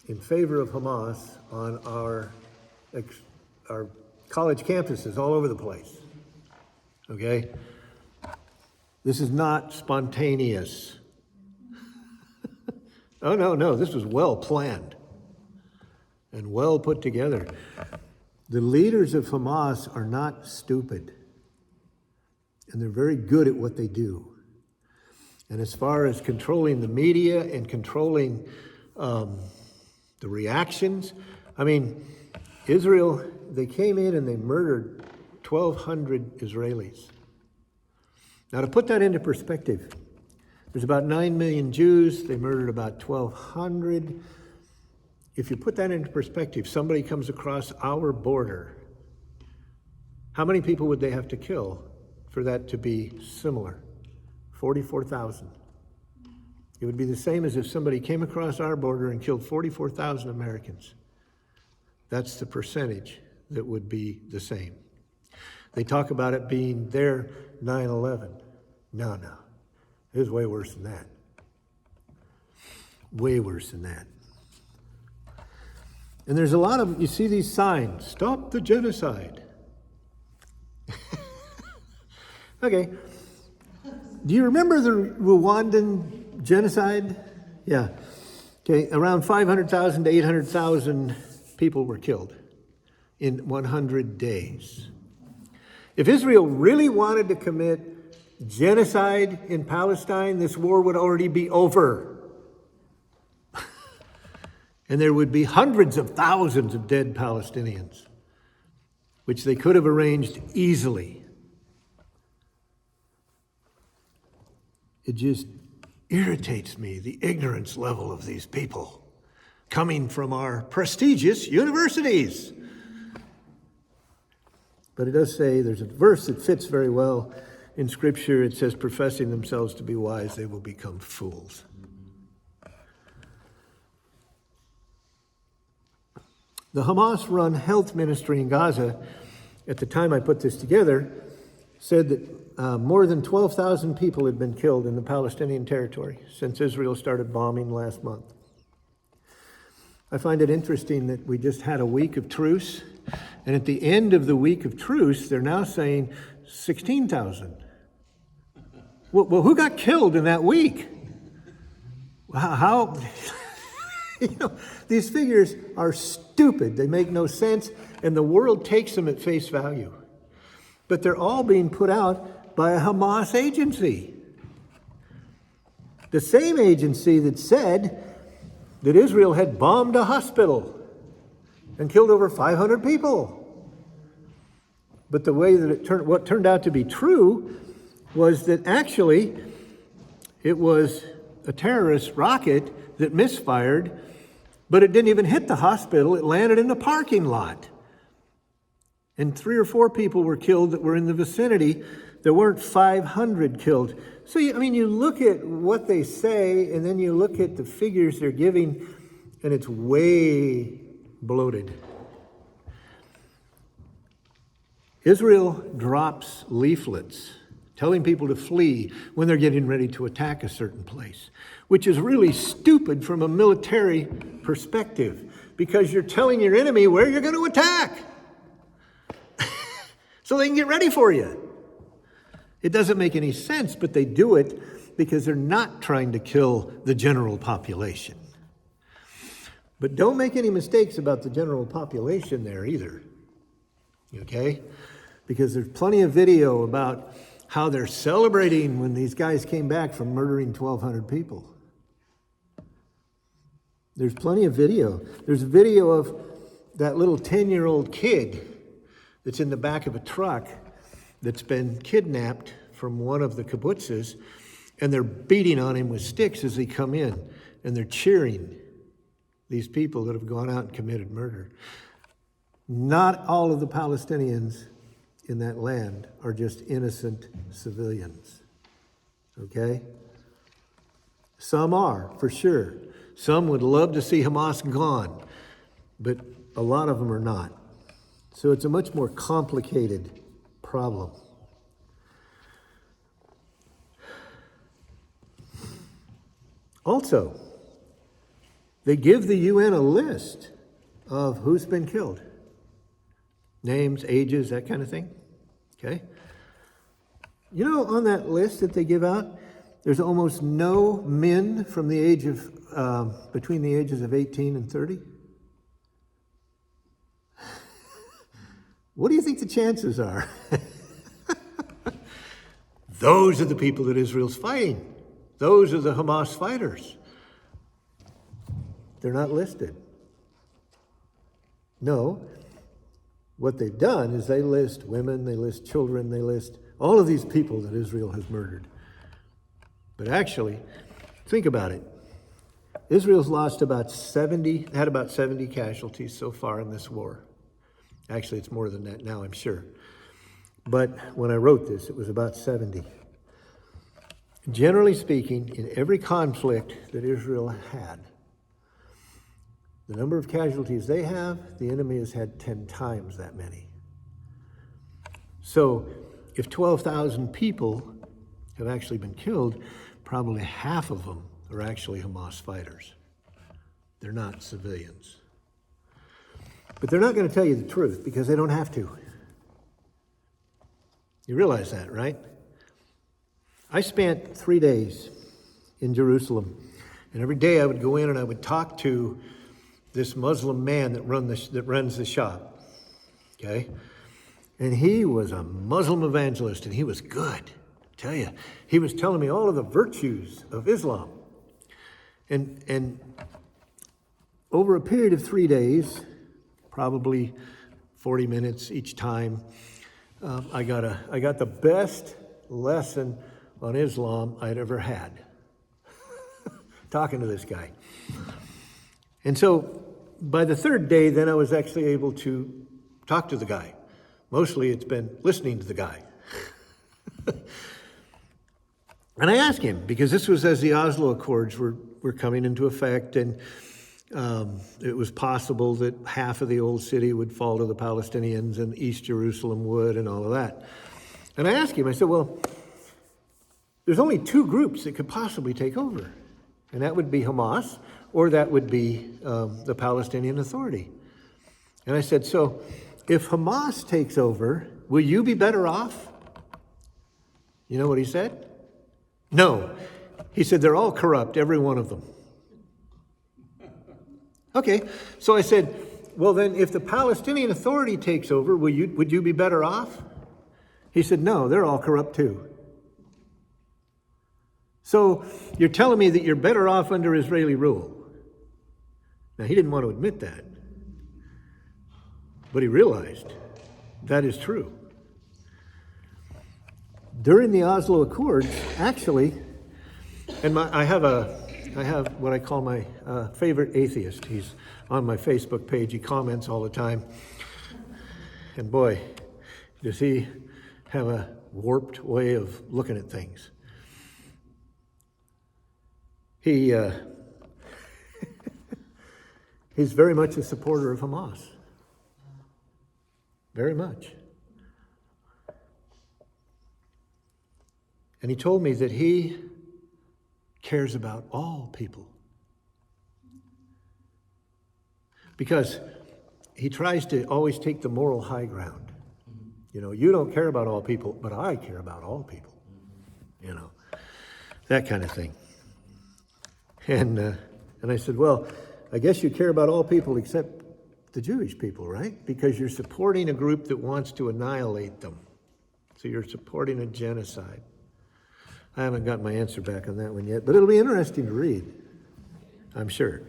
in favor of Hamas on our college campuses all over the place. Okay? This is not spontaneous. Oh, no, this was well planned. and well put together. The leaders of Hamas are not stupid, and they're very good at what they do. And as far as controlling the media and controlling the reactions, I mean, Israel, they came in and they murdered 1,200 Israelis. Now, to put that into perspective, there's about 9 million Jews. They murdered about 1,200. If you put that into perspective, somebody comes across our border, how many people would they have to kill for that to be similar? 44,000. It would be the same as if somebody came across our border and killed 44,000 Americans. That's the percentage that would be the same. They talk about it being their 9/11. No. It was way worse than that. Way worse than that. And there's a lot of, you see these signs, stop the genocide. Okay. Do you remember the Rwandan genocide? Yeah. Okay, around 500,000 to 800,000 people were killed in 100 days. If Israel really wanted to commit genocide in Palestine, this war would already be over. And there would be hundreds of thousands of dead Palestinians, which they could have arranged easily. It just irritates me, the ignorance level of these people coming from our prestigious universities. But it does say, there's a verse that fits very well in Scripture. It says, professing themselves to be wise, they will become fools. The Hamas-run health ministry in Gaza, at the time I put this together, said that more than 12,000 people had been killed in the Palestinian territory since Israel started bombing last month. I find it interesting that we just had a week of truce, and at the end of the week of truce, they're now saying 16,000. Well, who got killed in that week? How? These figures are stupid. They make no sense, and the world takes them at face value. But they're all being put out by a Hamas agency. The same agency that said that Israel had bombed a hospital and killed over 500 people. But the way that what turned out to be true was that actually it was a terrorist rocket that misfired, but it didn't even hit the hospital. It landed in the parking lot. And 3 or 4 people were killed that were in the vicinity. There weren't 500 killed. So, you look at what they say, and then you look at the figures they're giving, and it's way bloated. Israel drops leaflets telling people to flee when they're getting ready to attack a certain place, which is really stupid from a military perspective, because you're telling your enemy where you're going to attack so they can get ready for you. It doesn't make any sense, but they do it because they're not trying to kill the general population. But don't make any mistakes about the general population there either, okay? Because there's plenty of video about how they're celebrating when these guys came back from murdering 1,200 people. There's plenty of video. There's a video of that little 10-year-old kid that's in the back of a truck that's been kidnapped from one of the kibbutzes, and they're beating on him with sticks as they come in, and they're cheering these people that have gone out and committed murder. Not all of the Palestinians in that land are just innocent civilians, okay? Some are, for sure. Some would love to see Hamas gone, but a lot of them are not. So it's a much more complicated problem. Also, they give the UN a list of who's been killed. Names, ages, that kind of thing. Okay? On that list that they give out, there's almost no men from the age of, between the ages of 18 and 30. What do you think the chances are? Those are the people that Israel's fighting. Those are the Hamas fighters. They're not listed. No. What they've done is they list women, they list children, they list all of these people that Israel has murdered. But actually, think about it. Israel's lost had about 70 casualties so far in this war. Actually, it's more than that now, I'm sure. But when I wrote this, it was about 70. Generally speaking, in every conflict that Israel had, the number of casualties they have, the enemy has had 10 times that many. So if 12,000 people have actually been killed, probably half of them are actually Hamas fighters. They're not civilians. But they're not going to tell you the truth because they don't have to. You realize that, right? I spent 3 days in Jerusalem, and every day I would go in and I would talk to this Muslim man that runs the shop, okay? And he was a Muslim evangelist, and he was good, I tell you. He was telling me all of the virtues of Islam. And over a period of 3 days, probably 40 minutes each time, I got the best lesson on Islam I'd ever had, talking to this guy. And so by the third day, then I was actually able to talk to the guy. Mostly it's been listening to the guy. And I asked him, because this was as the Oslo Accords were coming into effect, and it was possible that half of the old city would fall to the Palestinians and East Jerusalem would and all of that. And I asked him, I said, well, there's only two groups that could possibly take over, and that would be Hamas, or that would be the Palestinian Authority. And I said, so if Hamas takes over, will you be better off? You know what he said? No. He said, they're all corrupt, every one of them. Okay, so I said, well then, if the Palestinian Authority takes over, would you be better off? He said, no, they're all corrupt too. So you're telling me that you're better off under Israeli rule. Now, he didn't want to admit that, but he realized that is true. During the Oslo Accords, actually, and I have what I call my favorite atheist. He's on my Facebook page. He comments all the time. And boy, does he have a warped way of looking at things. He's very much a supporter of Hamas. Very much. And he told me that he cares about all people. Because he tries to always take the moral high ground. You know, you don't care about all people, but I care about all people. You know, that kind of thing. And I said, well, I guess you care about all people except the Jewish people, right? Because you're supporting a group that wants to annihilate them. So you're supporting a genocide. I haven't got my answer back on that one yet, but it'll be interesting to read, I'm sure.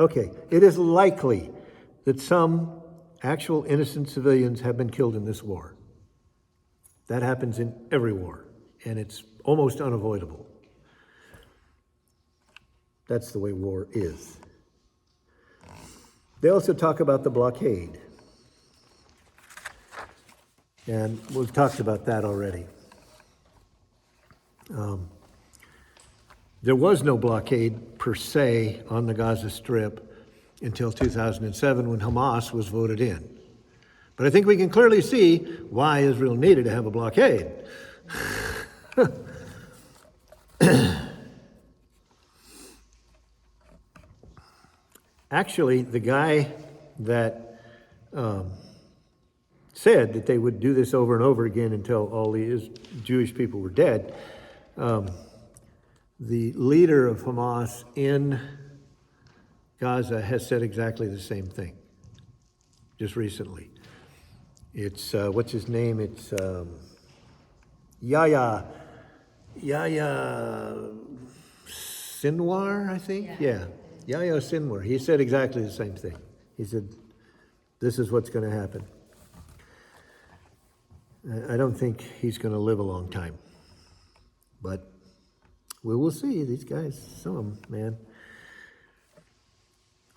Okay, it is likely that some actual innocent civilians have been killed in this war. That happens in every war, and it's almost unavoidable. That's the way war is. They also talk about the blockade. And we've talked about that already. There was no blockade per se on the Gaza Strip until 2007 when Hamas was voted in. But I think we can clearly see why Israel needed to have a blockade. Actually, the guy that said that they would do this over and over again until all the Jewish people were dead, the leader of Hamas in Gaza has said exactly the same thing. just recently. It's, what's his name? It's Yahya Sinwar, I think? Yeah. Yahya Sinwar. He said exactly the same thing. He said, this is what's going to happen. I don't think he's going to live a long time. But we will see. These guys, some of them, man.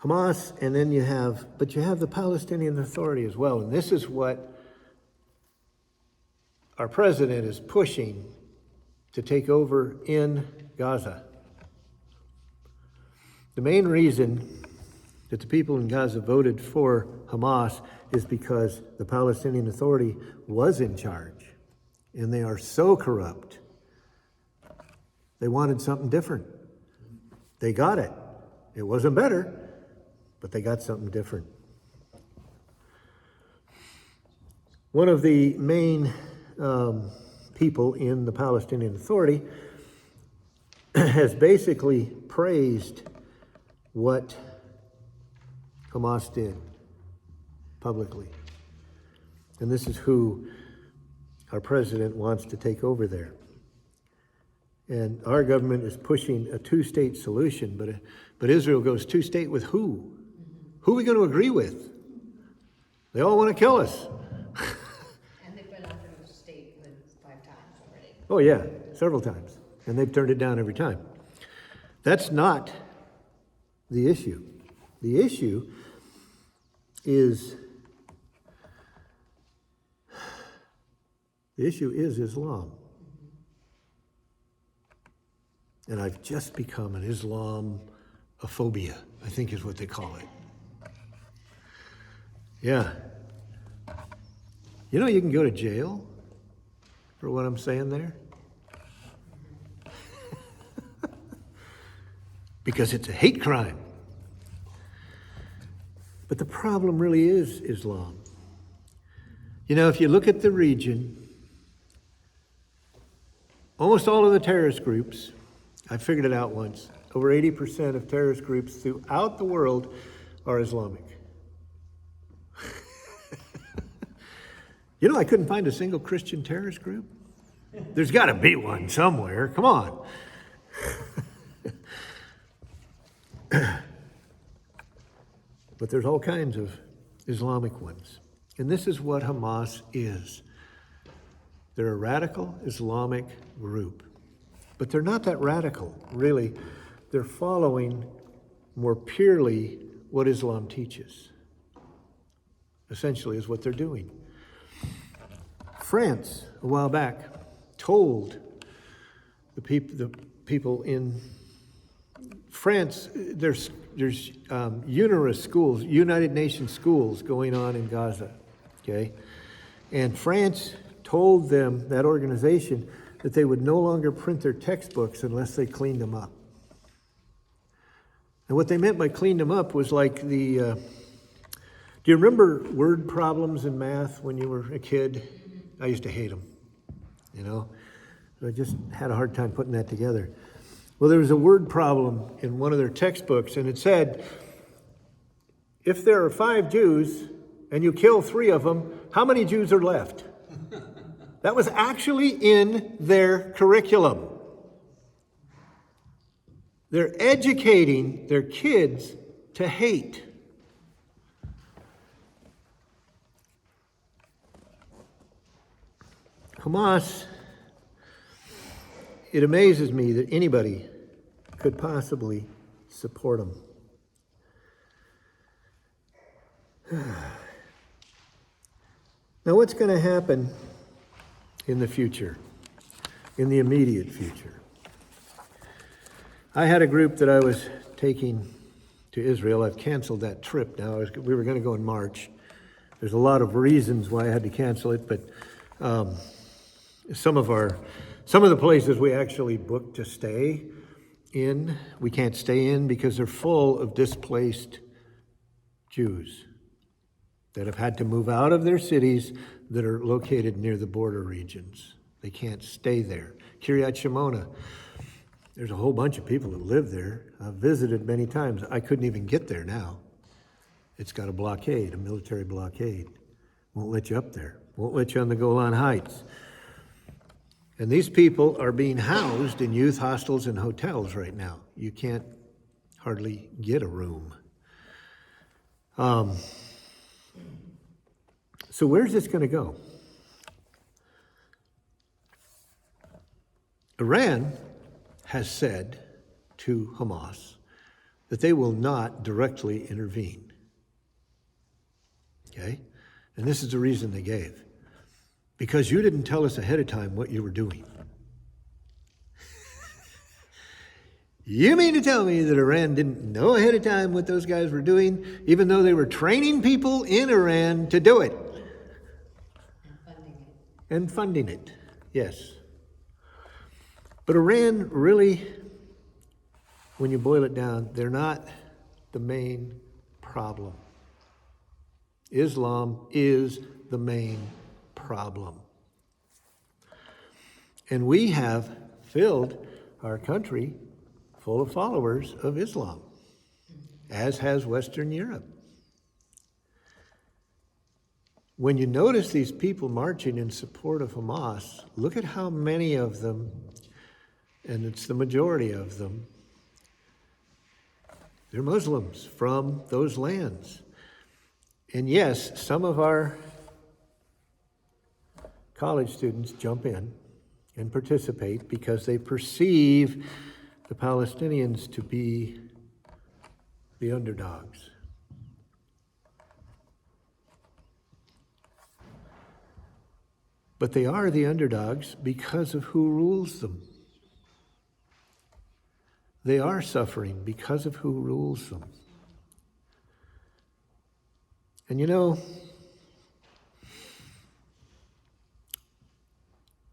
Hamas, and then you have the Palestinian Authority as well. And this is what our president is pushing to take over in Gaza. The main reason that the people in Gaza voted for Hamas is because the Palestinian Authority was in charge. And they are so corrupt. They wanted something different. They got it. It wasn't better, but they got something different. One of the main people in the Palestinian Authority has basically praised what Hamas did publicly. And this is who our president wants to take over there. And our government is pushing a two-state solution, but Israel goes two-state with who? Who are we going to agree with? They all want to kill us. And they've been offered a state 5 times already. Oh yeah, several times. And they've turned it down every time. That's not the issue. The issue is Islam. And I've just become an Islamophobia, I think is what they call it. Yeah. You know, you can go to jail for what I'm saying there. Because it's a hate crime. But the problem really is Islam. You know, if you look at the region, almost all of the terrorist groups, I figured it out once, over 80% of terrorist groups throughout the world are Islamic. You know, I couldn't find a single Christian terrorist group. There's got to be one somewhere. Come on. But there's all kinds of Islamic ones. And this is what Hamas is. They're a radical Islamic group. But they're not that radical, really. They're following more purely what Islam teaches. Essentially is what they're doing. France, a while back, told the people in France, there's UNRWA schools, United Nations schools going on in Gaza, okay? And France told them, that organization, that they would no longer print their textbooks unless they cleaned them up. And what they meant by cleaned them up was like the, do you remember word problems in math when you were a kid? I used to hate them, you know? I just had a hard time putting that together. Well, there was a word problem in one of their textbooks, and it said, if there are 5 Jews and you kill 3 of them, how many Jews are left? That was actually in their curriculum. They're educating their kids to hate. Hamas, it amazes me that anybody could possibly support them. Now, what's going to happen in the future, in the immediate future? I had a group that I was taking to Israel. I've canceled that trip now. We were going to go in March. There's a lot of reasons why I had to cancel it, but some of the places we actually booked to stay in, we can't stay in because they're full of displaced Jews that have had to move out of their cities that are located near the border regions. They can't stay there. Kiryat Shimona, there's a whole bunch of people that live there. I've visited many times. I couldn't even get there now. It's got a blockade, a military blockade. Won't let you up there. Won't let you on the Golan Heights. And these people are being housed in youth hostels and hotels right now. You can't hardly get a room. So where's this going to go? Iran has said to Hamas that they will not directly intervene. Okay? And this is the reason they gave. Because you didn't tell us ahead of time what you were doing. You mean to tell me that Iran didn't know ahead of time what those guys were doing, even though they were training people in Iran to do it? And funding it, yes. But Iran really, when you boil it down, they're not the main problem. Islam is the main problem. And we have filled our country full of followers of Islam, as has Western Europe. When you notice these people marching in support of Hamas, look at how many of them, and it's the majority of them, they're Muslims from those lands. And yes, some of our college students jump in and participate because they perceive the Palestinians to be the underdogs. But they are the underdogs because of who rules them. They are suffering because of who rules them. And you know,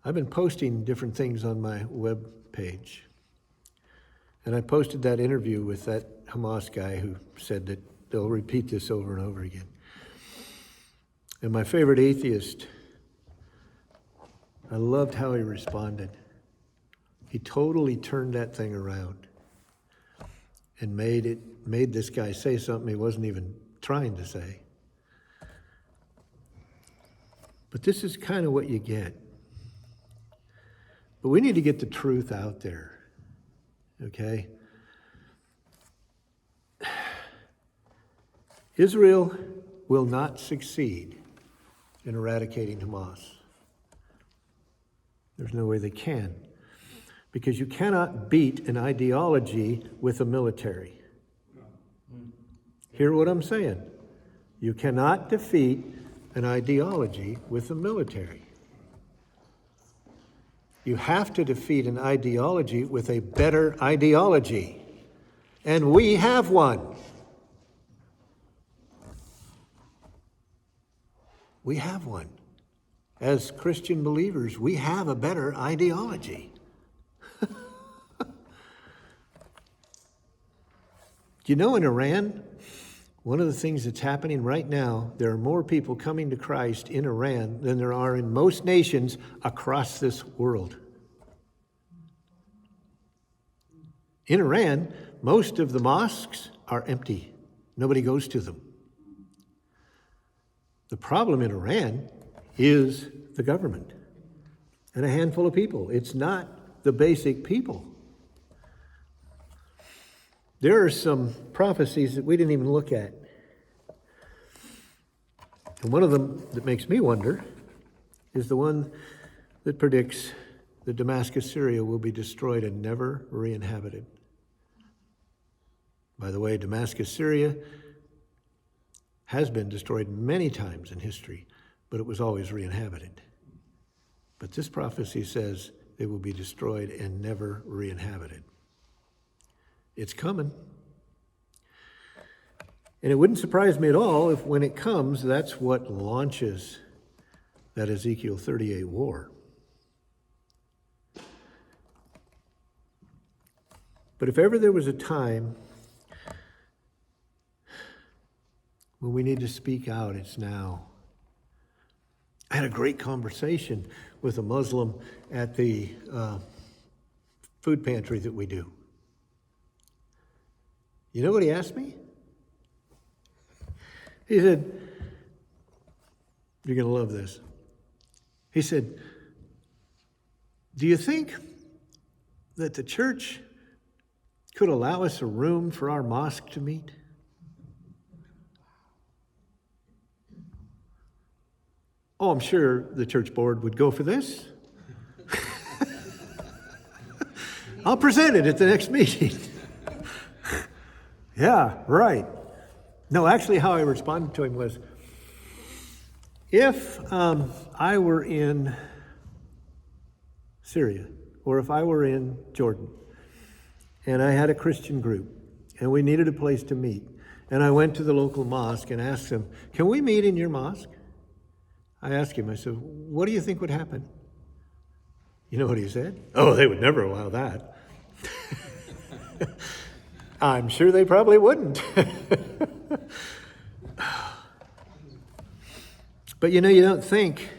I've been posting different things on my web page. And I posted that interview with that Hamas guy who said that they'll repeat this over and over again. And my favorite atheist, I loved how he responded. He totally turned that thing around and made this guy say something he wasn't even trying to say. But this is kind of what you get. But we need to get the truth out there, okay? Israel will not succeed in eradicating Hamas. There's no way they can. Because you cannot beat an ideology with a military. Hear what I'm saying? You cannot defeat an ideology with a military. You have to defeat an ideology with a better ideology. And we have one. We have one. As Christian believers, we have a better ideology. Do you know in Iran, one of the things that's happening right now, there are more people coming to Christ in Iran than there are in most nations across this world. In Iran, most of the mosques are empty. Nobody goes to them. The problem in Iran is the government and a handful of people. It's not the basic people. There are some prophecies that we didn't even look at. And one of them that makes me wonder is the one that predicts that Damascus, Syria will be destroyed and never re-inhabited. By the way, Damascus, Syria has been destroyed many times in history, but it was always re-inhabited. But this prophecy says it will be destroyed and never re-inhabited. It's coming. And it wouldn't surprise me at all if when it comes, that's what launches that Ezekiel 38 war. But if ever there was a time when we need to speak out, it's now. I had a great conversation with a Muslim at the food pantry that we do. You know what he asked me? He said, you're going to love this. He said, do you think that the church could allow us a room for our mosque to meet? Oh, I'm sure the church board would go for this. I'll present it at the next meeting. Yeah, right. No, actually, how I responded to him was, if I were in Syria, or if I were in Jordan, and I had a Christian group, and we needed a place to meet, and I went to the local mosque and asked them, can we meet in your mosque? I asked him, I said, what do you think would happen? You know what he said? Oh, they would never allow that. I'm sure they probably wouldn't. But you know, you don't think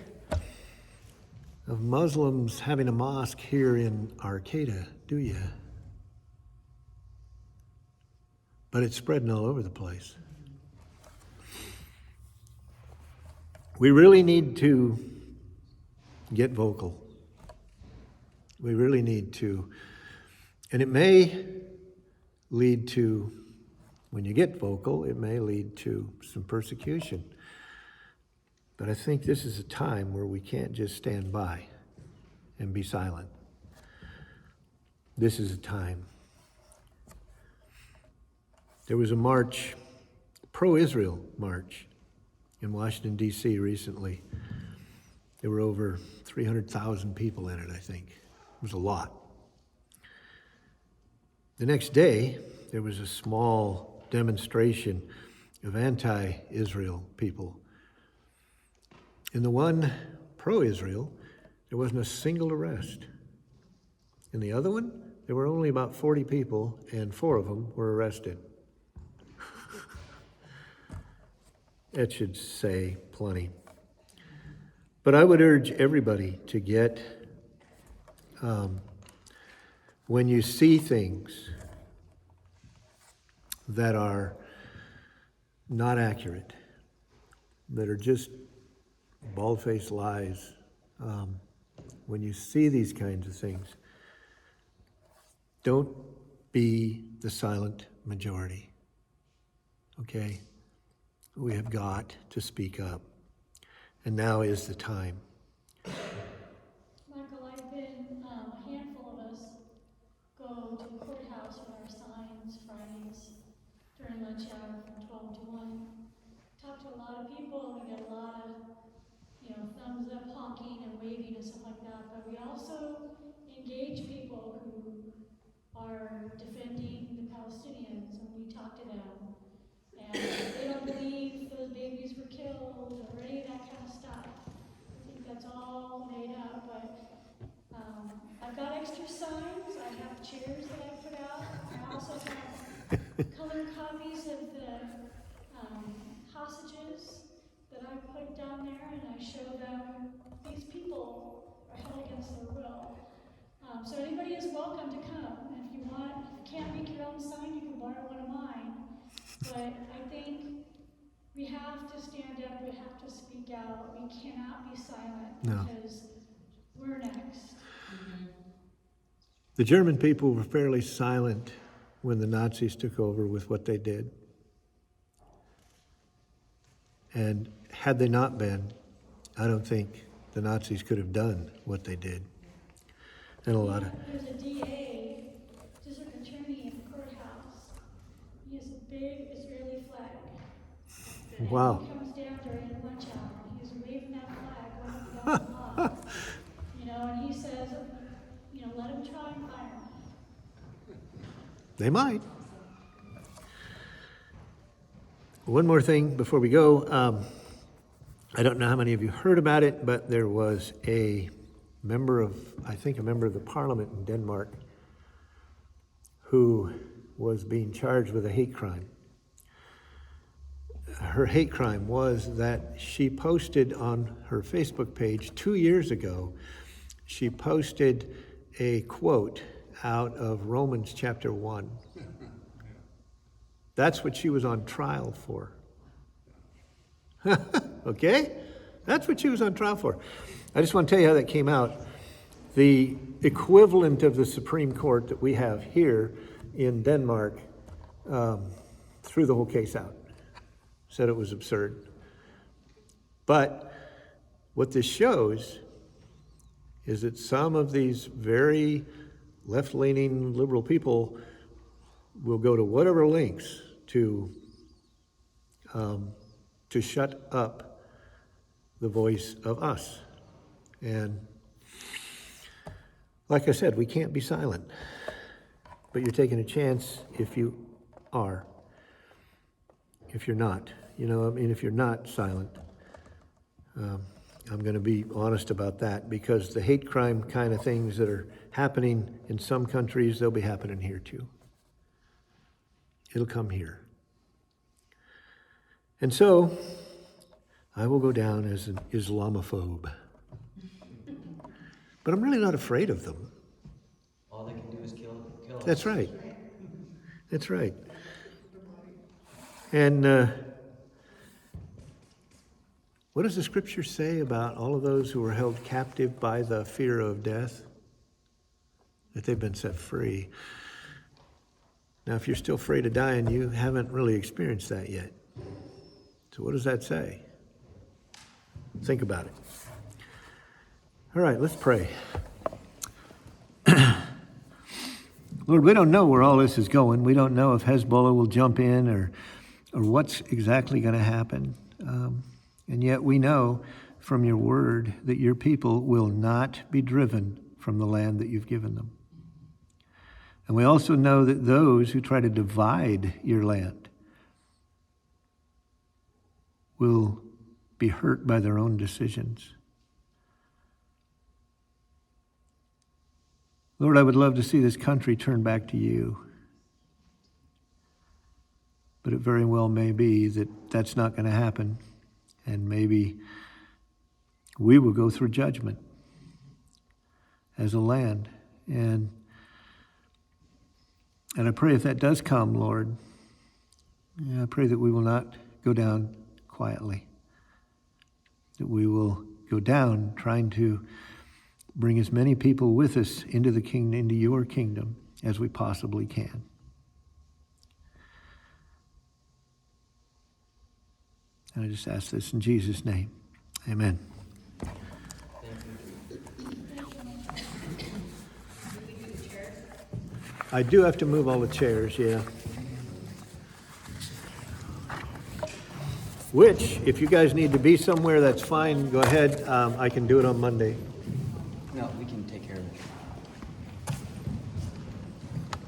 of Muslims having a mosque here in Arcata, do you? But it's spreading all over the place. We really need to get vocal. We really need to. And it may lead to, when you get vocal, it may lead to some persecution. But I think this is a time where we can't just stand by and be silent. This is a time. There was a march, pro-Israel march, in Washington, D.C. recently. There were over 300,000 people in it, I think. It was a lot. The next day, there was a small demonstration of anti-Israel people. In the one pro-Israel, there wasn't a single arrest. In the other one, there were only about 40 people, and 4 of them were arrested. That should say plenty. But I would urge everybody to get, when you see things that are not accurate, that are just bald-faced lies, when you see these kinds of things, don't be the silent majority, okay? We have got to speak up, and now is the time. Michael, I've been, a handful of us go to the courthouse with our signs Fridays during lunch hour from 12 to 1. Talk to a lot of people, and we get a lot of, thumbs up, honking and waving and stuff like that, but we also engage people who are defending the Palestinians, and we talk to them. And they don't believe those babies were killed or any of that kind of stuff. I think that's all made up, but I've got extra signs. I have chairs that I put out. I also have colored copies of the hostages that I put down there, and I show them these people are held against their will. So anybody is welcome to come. And if you can't make your own sign, you can borrow one of mine. But I think we have to stand up, we have to speak out, we cannot be silent, because we're next. The German people were fairly silent when the Nazis took over with what they did. And had they not been, I don't think the Nazis could have done what they did. And a lot of... There's a DA, district attorney in the courthouse. He has a big Israeli flag. Wow. And he comes down during lunch hour, and he's waving that flag going up and down the block. And he says, let him try and fire me. They might. One more thing before we go. I don't know how many of you heard about it, but there was a member of the parliament in Denmark who was being charged with a hate crime. Her hate crime was that she posted on her Facebook page 2 years ago, she posted a quote out of Romans chapter 1. That's what she was on trial for. Okay? That's what she was on trial for. I just want to tell you how that came out. The equivalent of the Supreme Court that we have here in Denmark threw the whole case out, said it was absurd. But what this shows is that some of these very left-leaning liberal people will go to whatever lengths to shut up the voice of us. And like I said, we can't be silent, but you're taking a chance if you are. If you're not, if you're not silent, I'm going to be honest about that, because the hate crime kind of things that are happening in some countries, they'll be happening here too. It'll come here. And so, I will go down as an Islamophobe. But I'm really not afraid of them. All they can do is kill us. That's right. That's right. And what does the scripture say about all of those who were held captive by the fear of death? That they've been set free. Now, if you're still afraid of dying, you haven't really experienced that yet. So what does that say? Think about it. All right, let's pray. Lord, we don't know where all this is going. We don't know if Hezbollah will jump in or what's exactly going to happen. And yet we know from your word that your people will not be driven from the land that you've given them. And we also know that those who try to divide your land will be hurt by their own decisions. Lord, I would love to see this country turn back to you. But it very well may be that that's not going to happen. And maybe we will go through judgment as a land. And I pray if that does come, Lord, I pray that we will not go down quietly. That we will go down trying to bring as many people with us into the kingdom, into your kingdom, as we possibly can. And I just ask this in Jesus' name. Amen. I do have to move all the chairs, yeah. Which, if you guys need to be somewhere, that's fine. Go ahead. I can do it on Monday. No, we can take care of it.